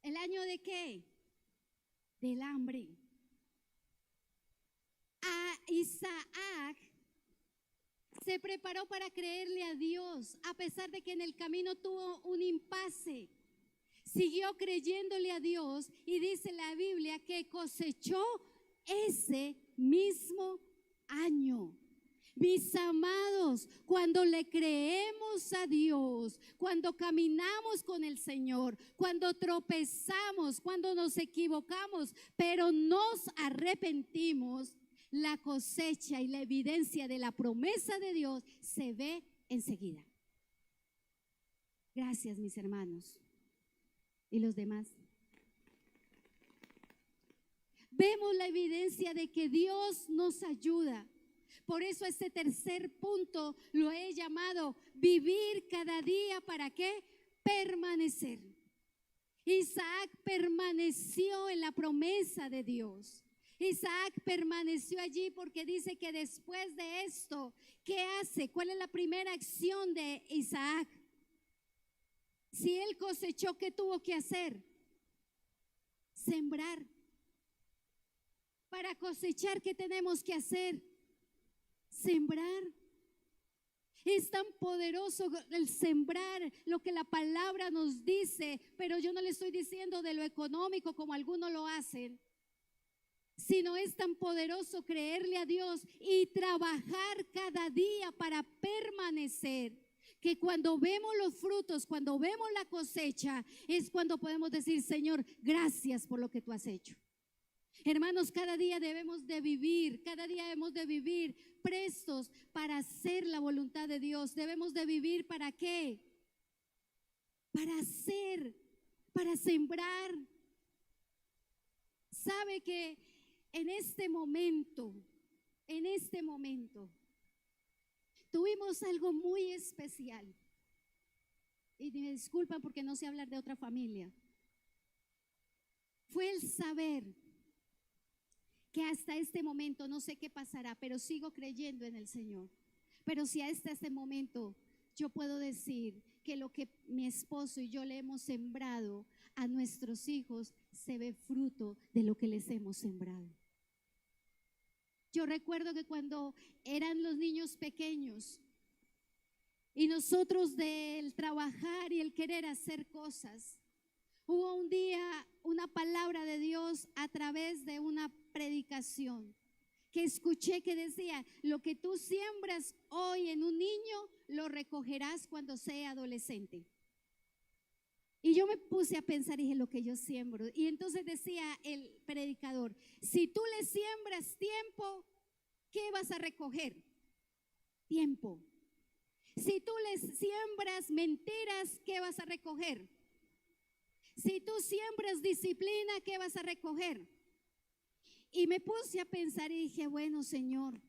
¿El año de qué? Del hambre. A Isaac se preparó para creerle a Dios, a pesar de que en el camino tuvo un impasse. Siguió creyéndole a Dios y dice la Biblia que cosechó ese mismo año. Mis amados, cuando le creemos a Dios, cuando caminamos con el Señor, cuando tropezamos, cuando nos equivocamos, pero nos arrepentimos, la cosecha y la evidencia de la promesa de Dios se ve enseguida. Gracias, mis hermanos. ¿Y los demás? Vemos la evidencia de que Dios nos ayuda. Por eso este tercer punto lo he llamado vivir cada día. ¿Para qué? Permanecer. Isaac permaneció en la promesa de Dios. Isaac permaneció allí porque dice que después de esto, ¿qué hace? ¿Cuál es la primera acción de Isaac? Si él cosechó, ¿qué tuvo que hacer? Sembrar. Para cosechar, ¿qué tenemos que hacer? Sembrar. Es tan poderoso el sembrar lo que la palabra nos dice, pero yo no le estoy diciendo de lo económico como algunos lo hacen, sino es tan poderoso creerle a Dios y trabajar cada día para permanecer, que cuando vemos los frutos, cuando vemos la cosecha, es cuando podemos decir: Señor, gracias por lo que tú has hecho. Hermanos, cada día debemos de vivir, cada día debemos de vivir prestos para hacer la voluntad de Dios. Debemos de vivir ¿para qué? Para hacer, para sembrar. Sabe que en este momento, tuvimos algo muy especial. Y me disculpan porque no sé hablar de otra familia. Fue el saber que hasta este momento, no sé qué pasará, pero sigo creyendo en el Señor. Pero si hasta este momento yo puedo decir que lo que mi esposo y yo le hemos sembrado a nuestros hijos se ve fruto de lo que les hemos sembrado. Yo recuerdo que cuando eran los niños pequeños y nosotros del trabajar y el querer hacer cosas, hubo un día una palabra de Dios a través de una predicación que escuché que decía: lo que tú siembras hoy en un niño, lo recogerás cuando sea adolescente. Y yo me puse a pensar y dije: lo que yo siembro. Y entonces decía el predicador: si tú le siembras tiempo, ¿qué vas a recoger? Tiempo. Si tú le siembras mentiras, ¿qué vas a recoger? Si tú siembras disciplina, ¿qué vas a recoger? Y me puse a pensar y dije: bueno, Señor,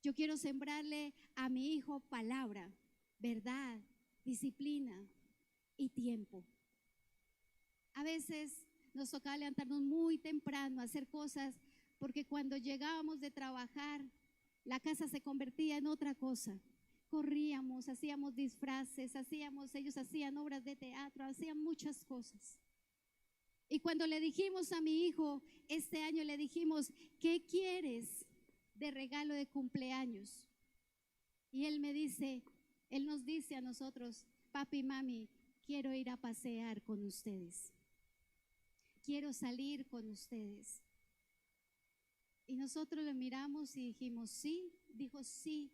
yo quiero sembrarle a mi hijo palabra, verdad, disciplina y tiempo. A veces nos tocaba levantarnos muy temprano a hacer cosas, porque cuando llegábamos de trabajar, la casa se convertía en otra cosa. Corríamos, hacíamos disfraces, ellos hacían obras de teatro, hacían muchas cosas. Y cuando le dijimos a mi hijo, este año le dijimos: ¿qué quieres de regalo de cumpleaños? Y él nos dice a nosotros: papi, mami, quiero ir a pasear con ustedes. Quiero salir con ustedes. Y nosotros le miramos y dijimos: sí. Dijo: sí,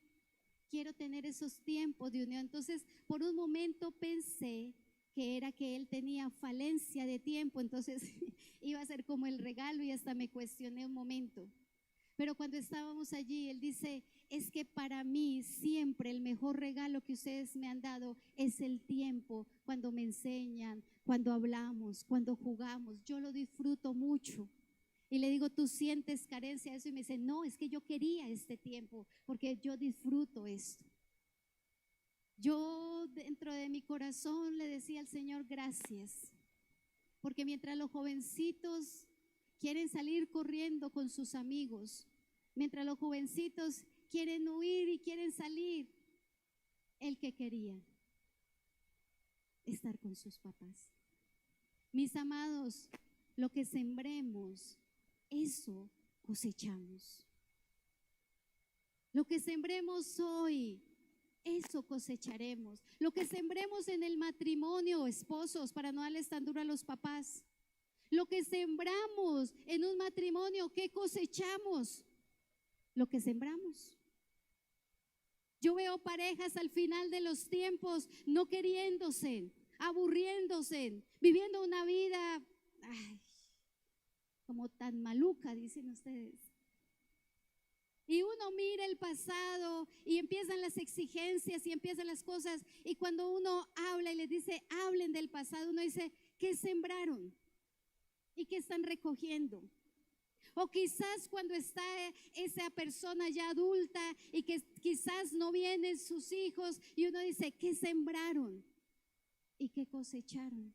quiero tener esos tiempos de unión. Entonces, por un momento pensé que era que él tenía falencia de tiempo, entonces iba a ser como el regalo, y hasta me cuestioné un momento. Pero cuando estábamos allí, él dice: es que para mí siempre el mejor regalo que ustedes me han dado es el tiempo, cuando me enseñan, cuando hablamos, cuando jugamos. Yo lo disfruto mucho. Y le digo, ¿tú sientes carencia de eso? Y me dice, no, es que yo quería este tiempo porque yo disfruto esto. Yo dentro de mi corazón le decía al Señor, gracias, porque mientras los jovencitos quieren salir corriendo con sus amigos, mientras los jovencitos quieren huir y quieren salir, el que quería estar con sus papás. Mis amados, lo que sembremos, eso cosechamos. Lo que sembremos hoy, eso cosecharemos. Lo que sembremos en el matrimonio, esposos, para no darles tan duro a los papás. Lo que sembramos en un matrimonio, ¿qué cosechamos? Lo que sembramos. Yo veo parejas al final de los tiempos no queriéndose, aburriéndose, viviendo una vida como tan maluca, dicen ustedes. Y uno mira el pasado y empiezan las exigencias y empiezan las cosas, y cuando uno habla y les dice, hablen del pasado, uno dice, ¿qué sembraron? ¿Y qué están recogiendo? O quizás cuando está esa persona ya adulta y que quizás no vienen sus hijos, y uno dice, ¿qué sembraron? ¿Y qué cosecharon?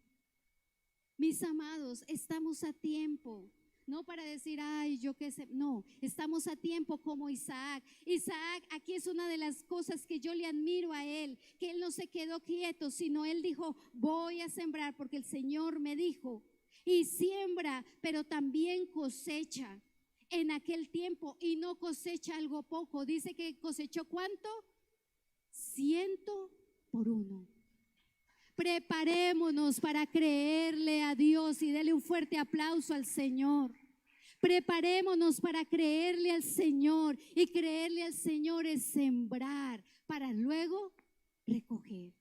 Mis amados, estamos a tiempo. No para decir, ay, yo qué sé, no, estamos a tiempo como Isaac. Isaac, aquí es una de las cosas que yo le admiro a él, que él no se quedó quieto, sino él dijo, voy a sembrar porque el Señor me dijo. Y siembra, pero también cosecha en aquel tiempo, y no cosecha algo poco. Dice que cosechó ¿cuánto? 100 por 1. Preparémonos para creerle a Dios, y dele un fuerte aplauso al Señor. Preparémonos para creerle al Señor, y creerle al Señor es sembrar para luego recoger.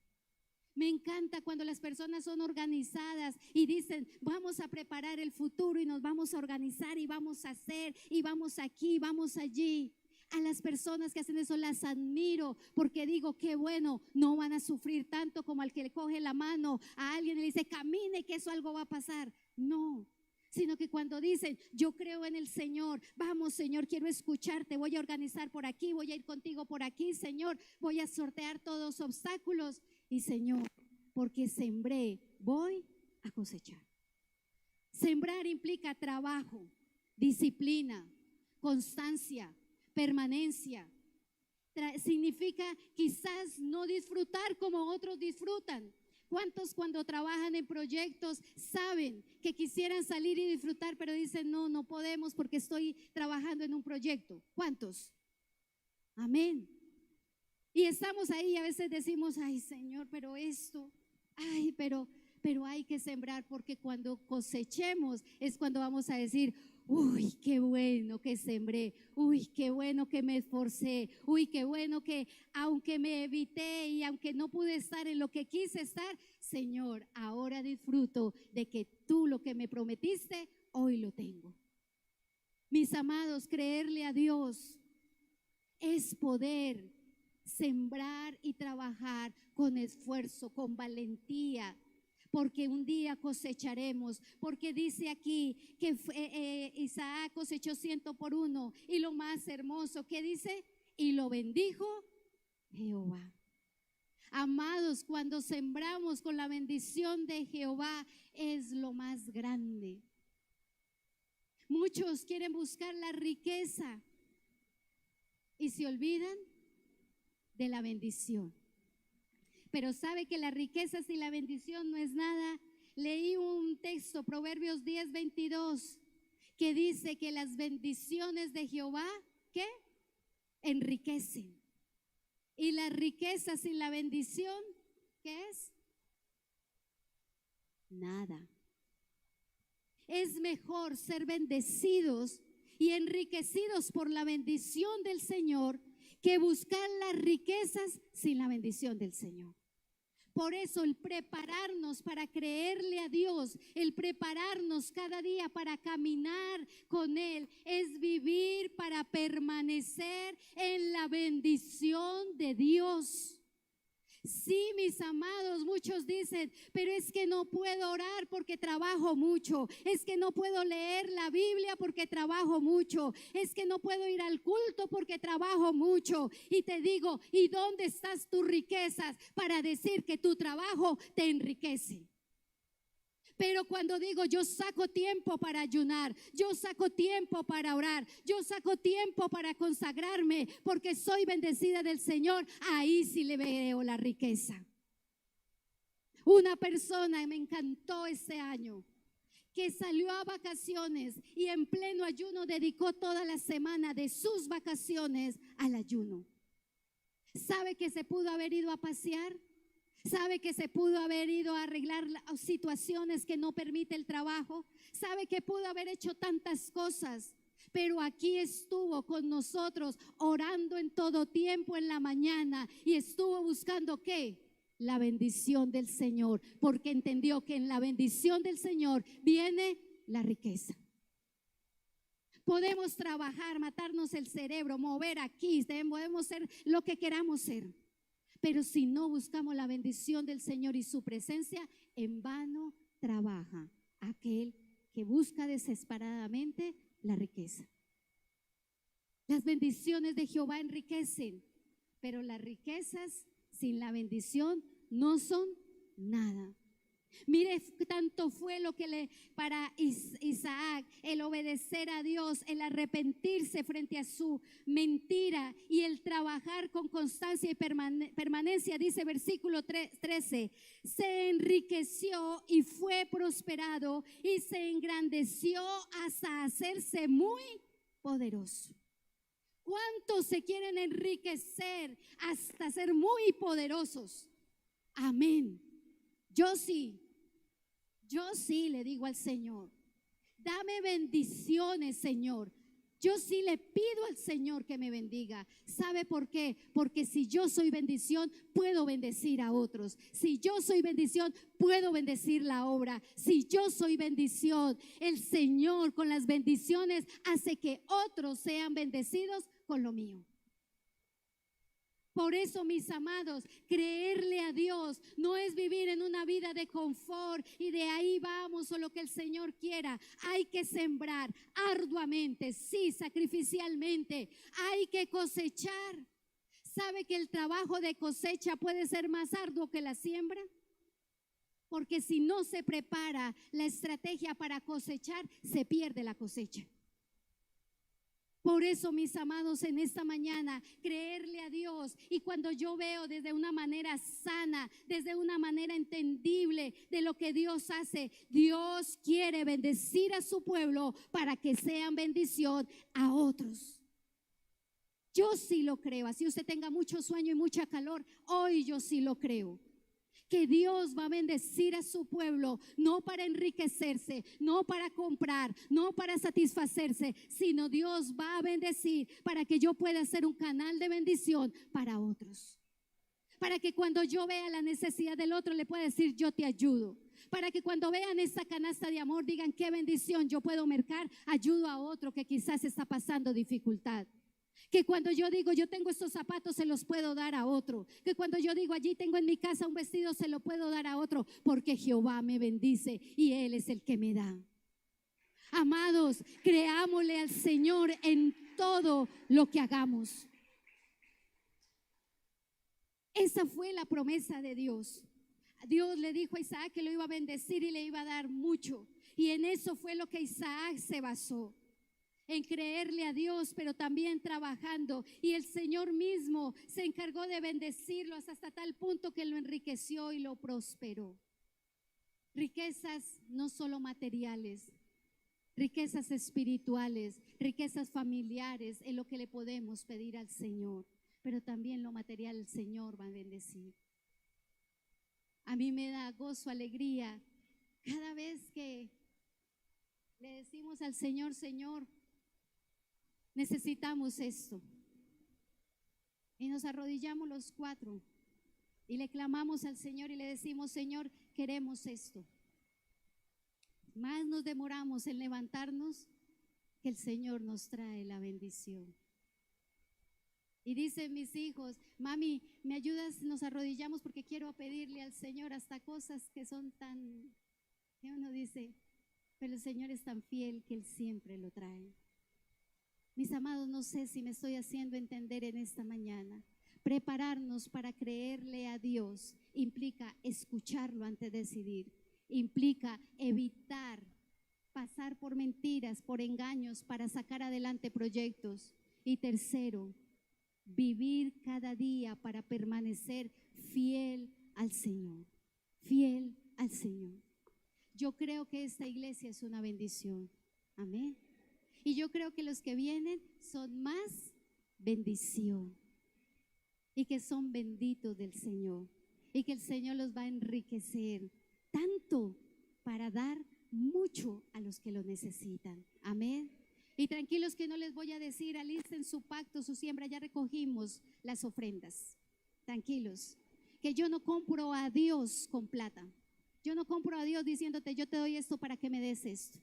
Me encanta cuando las personas son organizadas y dicen, vamos a preparar el futuro y nos vamos a organizar y vamos a hacer y vamos aquí, vamos allí. A las personas que hacen eso las admiro, porque digo, qué bueno, no van a sufrir tanto como al que le coge la mano a alguien y le dice, camine, que eso algo va a pasar. No, sino que cuando dicen, yo creo en el Señor, vamos Señor, quiero escucharte, voy a organizar por aquí, voy a ir contigo por aquí, Señor, voy a sortear todos los obstáculos. Y Señor, porque sembré, voy a cosechar. Sembrar implica trabajo, disciplina, constancia, permanencia. Significa quizás no disfrutar como otros disfrutan. ¿Cuántos cuando trabajan en proyectos saben que quisieran salir y disfrutar, pero dicen, no, no podemos porque estoy trabajando en un proyecto? ¿Cuántos? Amén. Y estamos ahí y a veces decimos, ay Señor, pero esto, ay, pero hay que sembrar, porque cuando cosechemos es cuando vamos a decir, uy, qué bueno que sembré, uy, qué bueno que me esforcé, uy, qué bueno que aunque me evité y aunque no pude estar en lo que quise estar, Señor, ahora disfruto de que tú lo que me prometiste, hoy lo tengo. Mis amados, creerle a Dios es poder sembrar y trabajar con esfuerzo, con valentía, porque un día cosecharemos, porque dice aquí que Isaac cosechó 100 por 1, y lo más hermoso, ¿qué dice? Y lo bendijo Jehová. Amados, cuando sembramos con la bendición de Jehová es lo más grande. Muchos quieren buscar la riqueza y se olvidan de la bendición. Pero sabe que las riquezas y la bendición no es nada. Leí un texto, Proverbios 10:22, que dice que las bendiciones de Jehová, ¿qué? Enriquecen. Y las riquezas sin la bendición, ¿qué es? Nada. Es mejor ser bendecidos y enriquecidos por la bendición del Señor que buscar las riquezas sin la bendición del Señor. Por eso el prepararnos para creerle a Dios, el prepararnos cada día para caminar con Él, es vivir para permanecer en la bendición de Dios. Sí, mis amados, muchos dicen, pero es que no puedo orar porque trabajo mucho, es que no puedo leer la Biblia porque trabajo mucho, es que no puedo ir al culto porque trabajo mucho. Y te digo, ¿y dónde estás tus riquezas para decir que tu trabajo te enriquece? Pero cuando digo yo saco tiempo para ayunar, yo saco tiempo para orar, yo saco tiempo para consagrarme porque soy bendecida del Señor, ahí sí le veo la riqueza. Una persona me encantó ese año que salió a vacaciones y en pleno ayuno dedicó toda la semana de sus vacaciones al ayuno. ¿Sabe que se pudo haber ido a pasear? ¿Sabe que se pudo haber ido a arreglar situaciones que no permite el trabajo? ¿Sabe que pudo haber hecho tantas cosas? Pero aquí estuvo con nosotros orando en todo tiempo en la mañana y estuvo buscando ¿qué? La bendición del Señor, porque entendió que en la bendición del Señor viene la riqueza. Podemos trabajar, matarnos el cerebro, mover aquí, podemos ser lo que queramos ser. Pero si no buscamos la bendición del Señor y su presencia, en vano trabaja aquel que busca desesperadamente la riqueza. Las bendiciones de Jehová enriquecen, pero las riquezas sin la bendición no son nada. Mire, tanto fue lo que para Isaac, el obedecer a Dios, el arrepentirse frente a su mentira y el trabajar con constancia y permanencia, dice versículo 13, se enriqueció y fue prosperado y se engrandeció hasta hacerse muy poderoso. ¿Cuántos se quieren enriquecer hasta ser muy poderosos? Amén. Yo sí le digo al Señor, dame bendiciones, Señor. Yo sí le pido al Señor que me bendiga. ¿Sabe por qué? Porque si yo soy bendición, puedo bendecir a otros. Si yo soy bendición, puedo bendecir la obra. Si yo soy bendición, el Señor con las bendiciones hace que otros sean bendecidos con lo mío. Por eso, mis amados, creerle a Dios no es vivir en una vida de confort y de ahí vamos o lo que el Señor quiera. Hay que sembrar arduamente, sí, sacrificialmente. Hay que cosechar. ¿Sabe que el trabajo de cosecha puede ser más arduo que la siembra? Porque si no se prepara la estrategia para cosechar, se pierde la cosecha. Por eso, mis amados, en esta mañana, creerle a Dios. Y cuando yo veo desde una manera sana, desde una manera entendible de lo que Dios hace, Dios quiere bendecir a su pueblo para que sean bendición a otros. Yo sí lo creo. Así usted tenga mucho sueño y mucha calor, hoy yo sí lo creo. Que Dios va a bendecir a su pueblo, no para enriquecerse, no para comprar, no para satisfacerse, sino Dios va a bendecir para que yo pueda ser un canal de bendición para otros. Para que cuando yo vea la necesidad del otro le pueda decir yo te ayudo. Para que cuando vean esta canasta de amor digan qué bendición, yo puedo mercar, ayudo a otro que quizás está pasando dificultad. Que cuando yo digo yo tengo estos zapatos se los puedo dar a otro. Que cuando yo digo allí tengo en mi casa un vestido se lo puedo dar a otro. Porque Jehová me bendice y Él es el que me da. Amados, creámosle al Señor en todo lo que hagamos. Esa fue la promesa de Dios. Dios le dijo a Isaac que lo iba a bendecir y le iba a dar mucho. Y en eso fue lo que Isaac se basó. En creerle a Dios, pero también trabajando. Y el Señor mismo se encargó de bendecirlo hasta tal punto que lo enriqueció y lo prosperó. Riquezas no solo materiales, riquezas espirituales, riquezas familiares, es lo que le podemos pedir al Señor. Pero también lo material el Señor va a bendecir. A mí me da gozo, alegría, cada vez que le decimos al Señor, Señor, necesitamos esto. Y nos arrodillamos los cuatro y le clamamos al Señor y le decimos: Señor, queremos esto. Más nos demoramos en levantarnos que el Señor nos trae la bendición. Y dicen mis hijos: mami, ¿me ayudas? Nos arrodillamos porque quiero pedirle al Señor hasta cosas que son tan, que uno dice, pero el Señor es tan fiel que Él siempre lo trae. Mis amados, no sé si me estoy haciendo entender en esta mañana. Prepararnos para creerle a Dios implica escucharlo antes de decidir, implica evitar pasar por mentiras, por engaños para sacar adelante proyectos. Y tercero, vivir cada día para permanecer fiel al Señor, fiel al Señor. Yo creo que esta iglesia es una bendición, amén. Y yo creo que los que vienen son más bendición y que son benditos del Señor y que el Señor los va a enriquecer tanto para dar mucho a los que lo necesitan, amén. Y tranquilos que no les voy a decir: alisten su pacto, su siembra, ya recogimos las ofrendas. Tranquilos, que yo no compro a Dios con plata. Yo no compro a Dios diciéndote: yo te doy esto para que me des esto.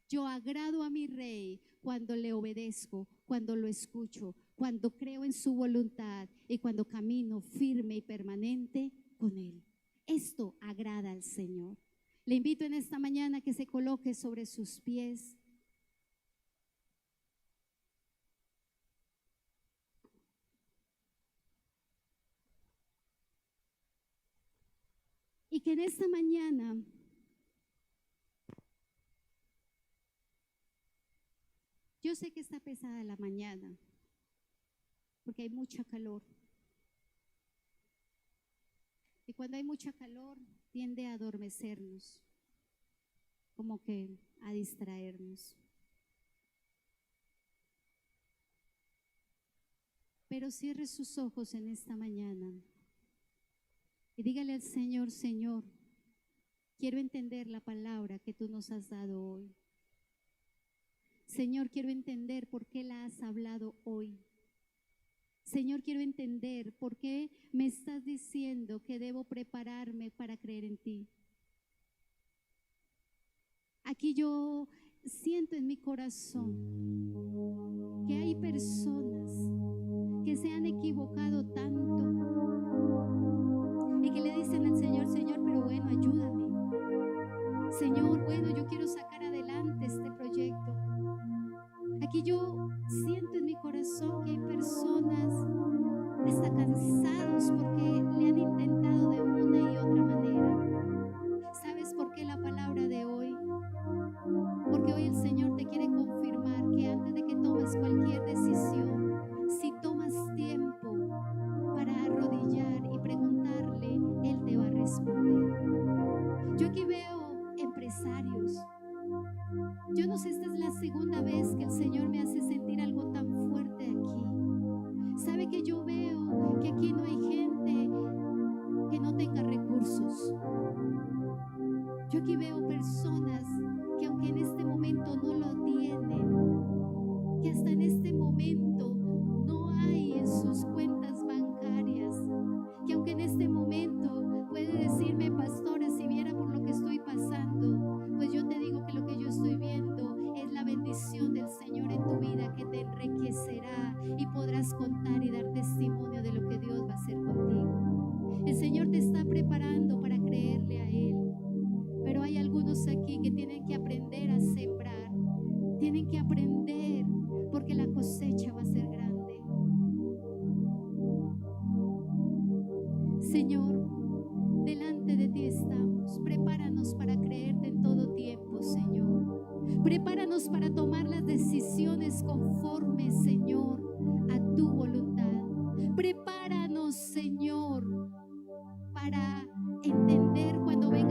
Yo agrado a mi Rey cuando le obedezco, cuando lo escucho, cuando creo en su voluntad y cuando camino firme y permanente con Él. Esto agrada al Señor. Le invito en esta mañana a que se coloque sobre sus pies. Y que en esta mañana yo sé que está pesada la mañana porque hay mucha calor. Y cuando hay mucha calor tiende a adormecernos, como que a distraernos. Pero cierre sus ojos en esta mañana y dígale al Señor: Señor, quiero entender la palabra que tú nos has dado hoy. Señor, quiero entender por qué la has hablado hoy. Señor, quiero entender por qué me estás diciendo que debo prepararme para creer en ti. Aquí yo siento en mi corazón que hay personas que se han equivocado tanto y que le dicen al Señor: Señor, pero bueno, ayúdame. Señor, bueno, yo quiero sacar adelante este proyecto. Aquí yo siento en mi corazón que hay personas hasta cansados porque le han intentado de una y otra manera. ¿Sabes por qué la palabra de hoy? Porque hoy el Señor te quiere confirmar que antes de que tomes cualquier decisión, si tomas tiempo para arrodillar y preguntarle, Él te va a responder. Yo aquí veo empresarios. Yo no sé, esta es la segunda vez que el Señor me hace sentir algo tan fuerte aquí. ¿Sabe que yo veo que aquí no hay gente que no tenga recursos? Yo aquí veo personas que aunque en este momento no lo tienen, que hasta en este momento no hay en sus cuentas bancarias, que aunque en este momento puede decirme: pastora, si viera por lo que estoy pasando, pues yo te digo que lo que yo estoy viendo es la bendición del Señor en tu vida, que te enriquecerá y podrás contar y dar testimonio de lo que Dios va a hacer contigo. El Señor te está preparando para creerle a Él. Pero hay algunos aquí que tienen que aprender a sembrar, tienen que aprender, porque la cosecha va a ser grande. Señor, delante de ti estamos. Prepáranos para creerte en todo tiempo, Señor. Prepáranos para tomar las decisiones conformes, Señor, a tu voluntad. Prepáranos, Señor, para entender cuando venga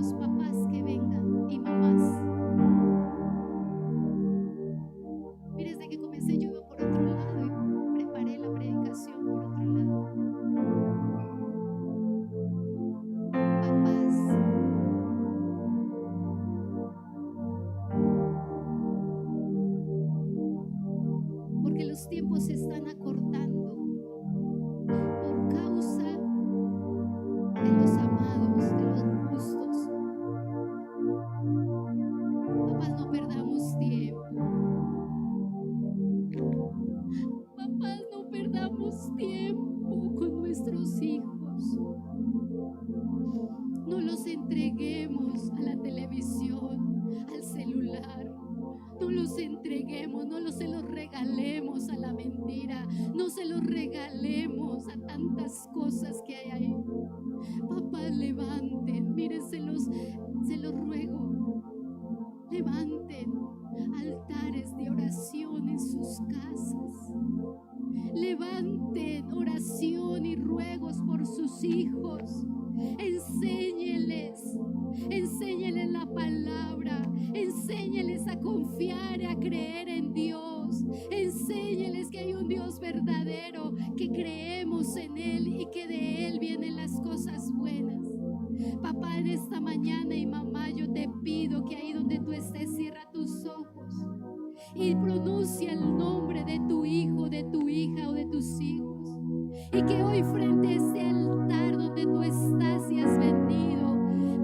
los papás que vengan y mamás. Mire, desde que comencé yo iba por otro lado y preparé la predicación por otro lado. Papás, porque los tiempos se están acortando por causa de los amados, de los justos. Papás, no perdamos tiempo. Papás, no perdamos tiempo con nuestros hijos. No los entreguemos a la televisión, al celular. No los entreguemos, no se los regalemos a la mentira, no se los regalemos a tantas cosas que hay ahí. Papás, levanten, miren, se los ruego, levanten altares de oración en sus casas. Levanten oración y ruegos por sus hijos. Enséñeles la palabra, enséñeles a confiar y a creer en Dios, enséñeles que hay un Dios verdadero, que creemos en Él y que de Él vienen las cosas buenas. Papá, en esta mañana y mamá, yo te pido que ahí donde tú estés, cierra tus ojos y pronuncia el nombre de tu hijo, de tu hija o de tus hijos, y que hoy frente a este altar donde tú estás y has venido,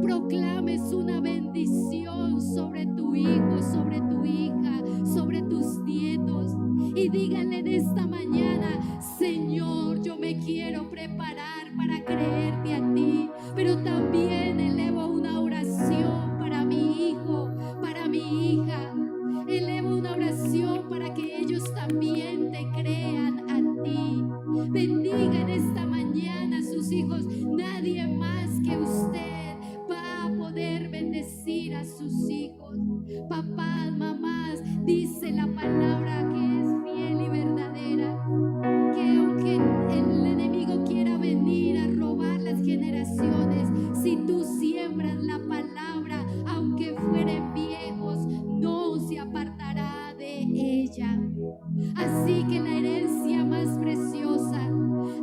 proclames una bendición sobre tu hijo, sobre tu hija, sobre tus nietos, y díganle en esta mañana: Señor, yo me quiero preparar para creerte a ti, pero también elevo una oración para mi hijo, para mi hija. Elevo una oración para que ellos también te crean a ti. Bendiga en esta mañana a sus hijos. Nadie más que usted va a poder bendecir a sus hijos. Papás, mamás, dice la palabra que es fiel y verdadera, que aunque el enemigo quiera venir a robar las generaciones, si tú siembras la palabra, aunque fueren viejos, no se apartará de ella. Así que la herencia más preciosa,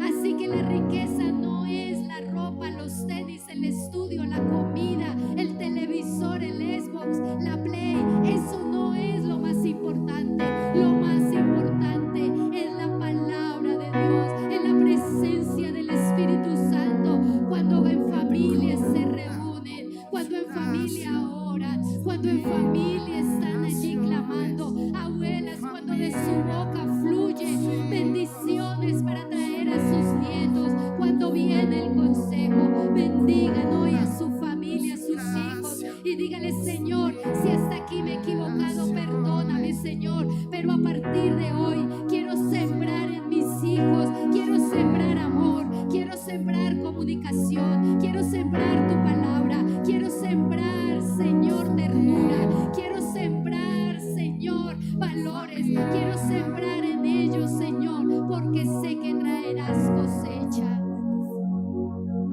así que la riqueza no es la ropa, los tenis, el estudio, la comida, el televisor, el Xbox, la Play. Eso no es lo más importante. Lo más importante es la palabra de Dios, es la presencia del Espíritu Santo. Cuando en familia se reúnen, cuando en familia oran, cuando en familia están allí clamando. Abuelas, cuando de su boca fluye bendiciones para traer a sus nietos, cuando viene el consejo, bendigan hoy a su familia, a sus hijos, y dígale: Señor, si hasta aquí me he equivocado, perdóname, Señor, pero a partir de hoy quiero sembrar en mis hijos, quiero sembrar amor, quiero sembrar comunicación, quiero sembrar tu palabra, quiero sembrar, Señor, ternura, quiero sembrar, Señor, valores, quiero sembrar en ellos, Señor, porque sé que traerás cosecha.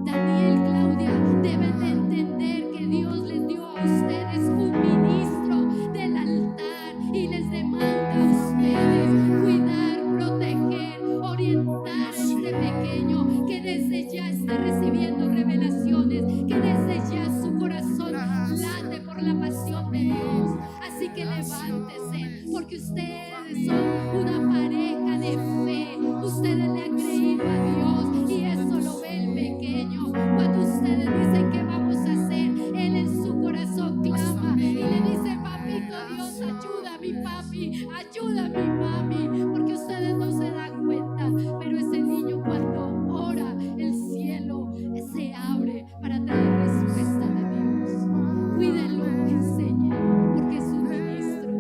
Daniel, Claudia, deben de entender que Dios les dio a ustedes un ministro del altar y les demanda a ustedes cuidar, proteger, orientar a este pequeño, que desde ya está recibiendo revelaciones, que desde ya su corazón late por la pasión de Dios. Así que levántese, porque ustedes son una pareja de fe. Ustedes le han creído a Dios y eso lo ve el pequeño. Cuando ustedes dicen: ¿qué vamos a hacer?, él en su corazón clama y le dice: papito Dios, ayuda a mi papi, ayuda a mi mami, porque ustedes no se dan cuenta, pero ese niño cuando ora, el cielo se abre para traer respuesta de Dios. Cuídenlo, enséñenlo, porque es un ministro.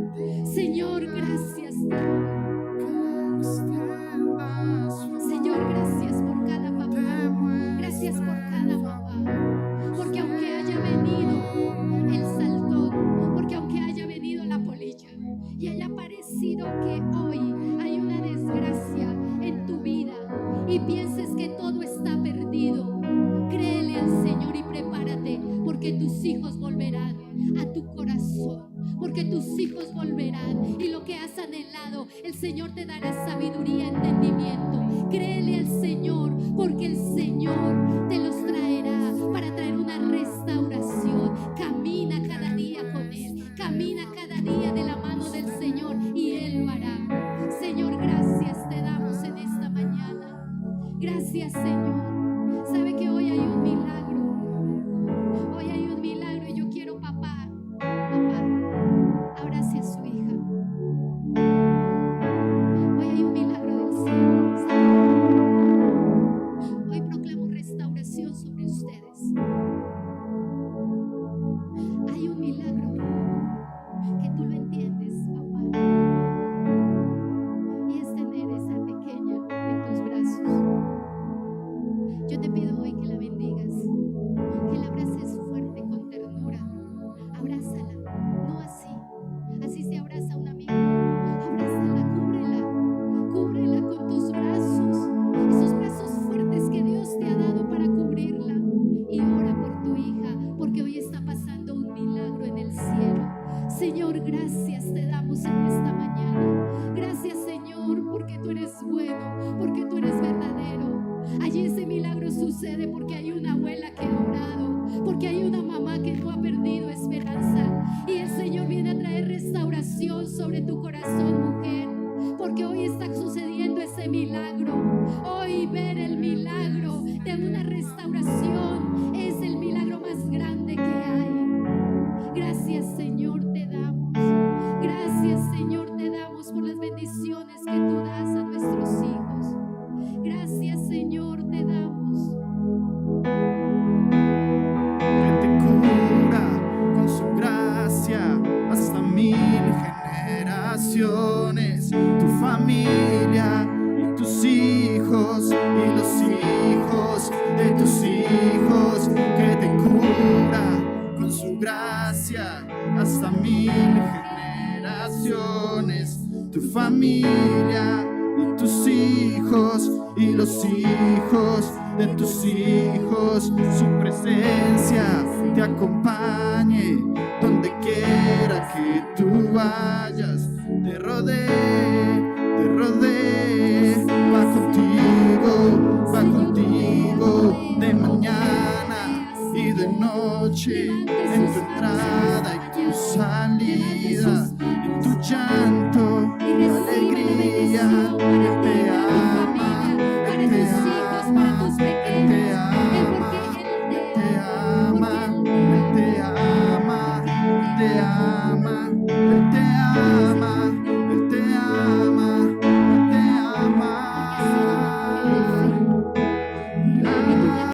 Señor, gracias porque tus hijos volverán a tu corazón, porque tus hijos volverán, y lo que has anhelado, el Señor te dará sabiduría, entendimiento. Créele al Señor, porque el Señor te los traerá para traer una restauración. Camina cada día con Él, camina cada día de la mano del Señor y Él lo hará. Señor, gracias te damos en esta mañana. Gracias, Señor. Sabe que hoy hay un milagro. Hoy hay un milagro y yo quiero, papá, abrace a su hija. Hoy hay un milagro del cielo. Hoy proclamo restauración sobre ustedes. Hay un milagro que tú lo entiendes, papá, y es tener esa pequeña en tus brazos. Yo te pido hoy que la bendigas, que la abraces fuerte, con ternura. Abrázala, no así se abraza una amiga. Abrázala, cúbrela con tus brazos, esos brazos fuertes que Dios te ha dado para cubrirla. Y ora por tu hija, porque hoy está pasando un milagro en el cielo. Señor, gracias te damos en esta mañana. Gracias, Señor, porque tú eres bueno, porque tú eres verdadero. Allí ese milagro sucede porque hay una abuela que ha orado, porque hay una mamá que no ha perdido esperanza. Y el Señor viene a traer restauración sobre tu corazón, mujer, porque hoy está sucediendo ese milagro. Hoy ver el milagro de una restauración es el milagro más grande que hay. Gracias, Señor, te damos. Gracias, Señor, te damos por las bendiciones que tú das a nuestros hijos. Gracias, Señor, te damos. Él te cura con su gracia hasta 1000 generaciones. Tu familia y tus hijos y los hijos de tus hijos, que te cura con su gracia hasta 1000 generaciones. Tu familia y tus hijos y los hijos de tus hijos, su presencia te acompañe donde quiera que tú vayas, te rodee, va contigo de mañana y de noche, en tu entrada y tu salida.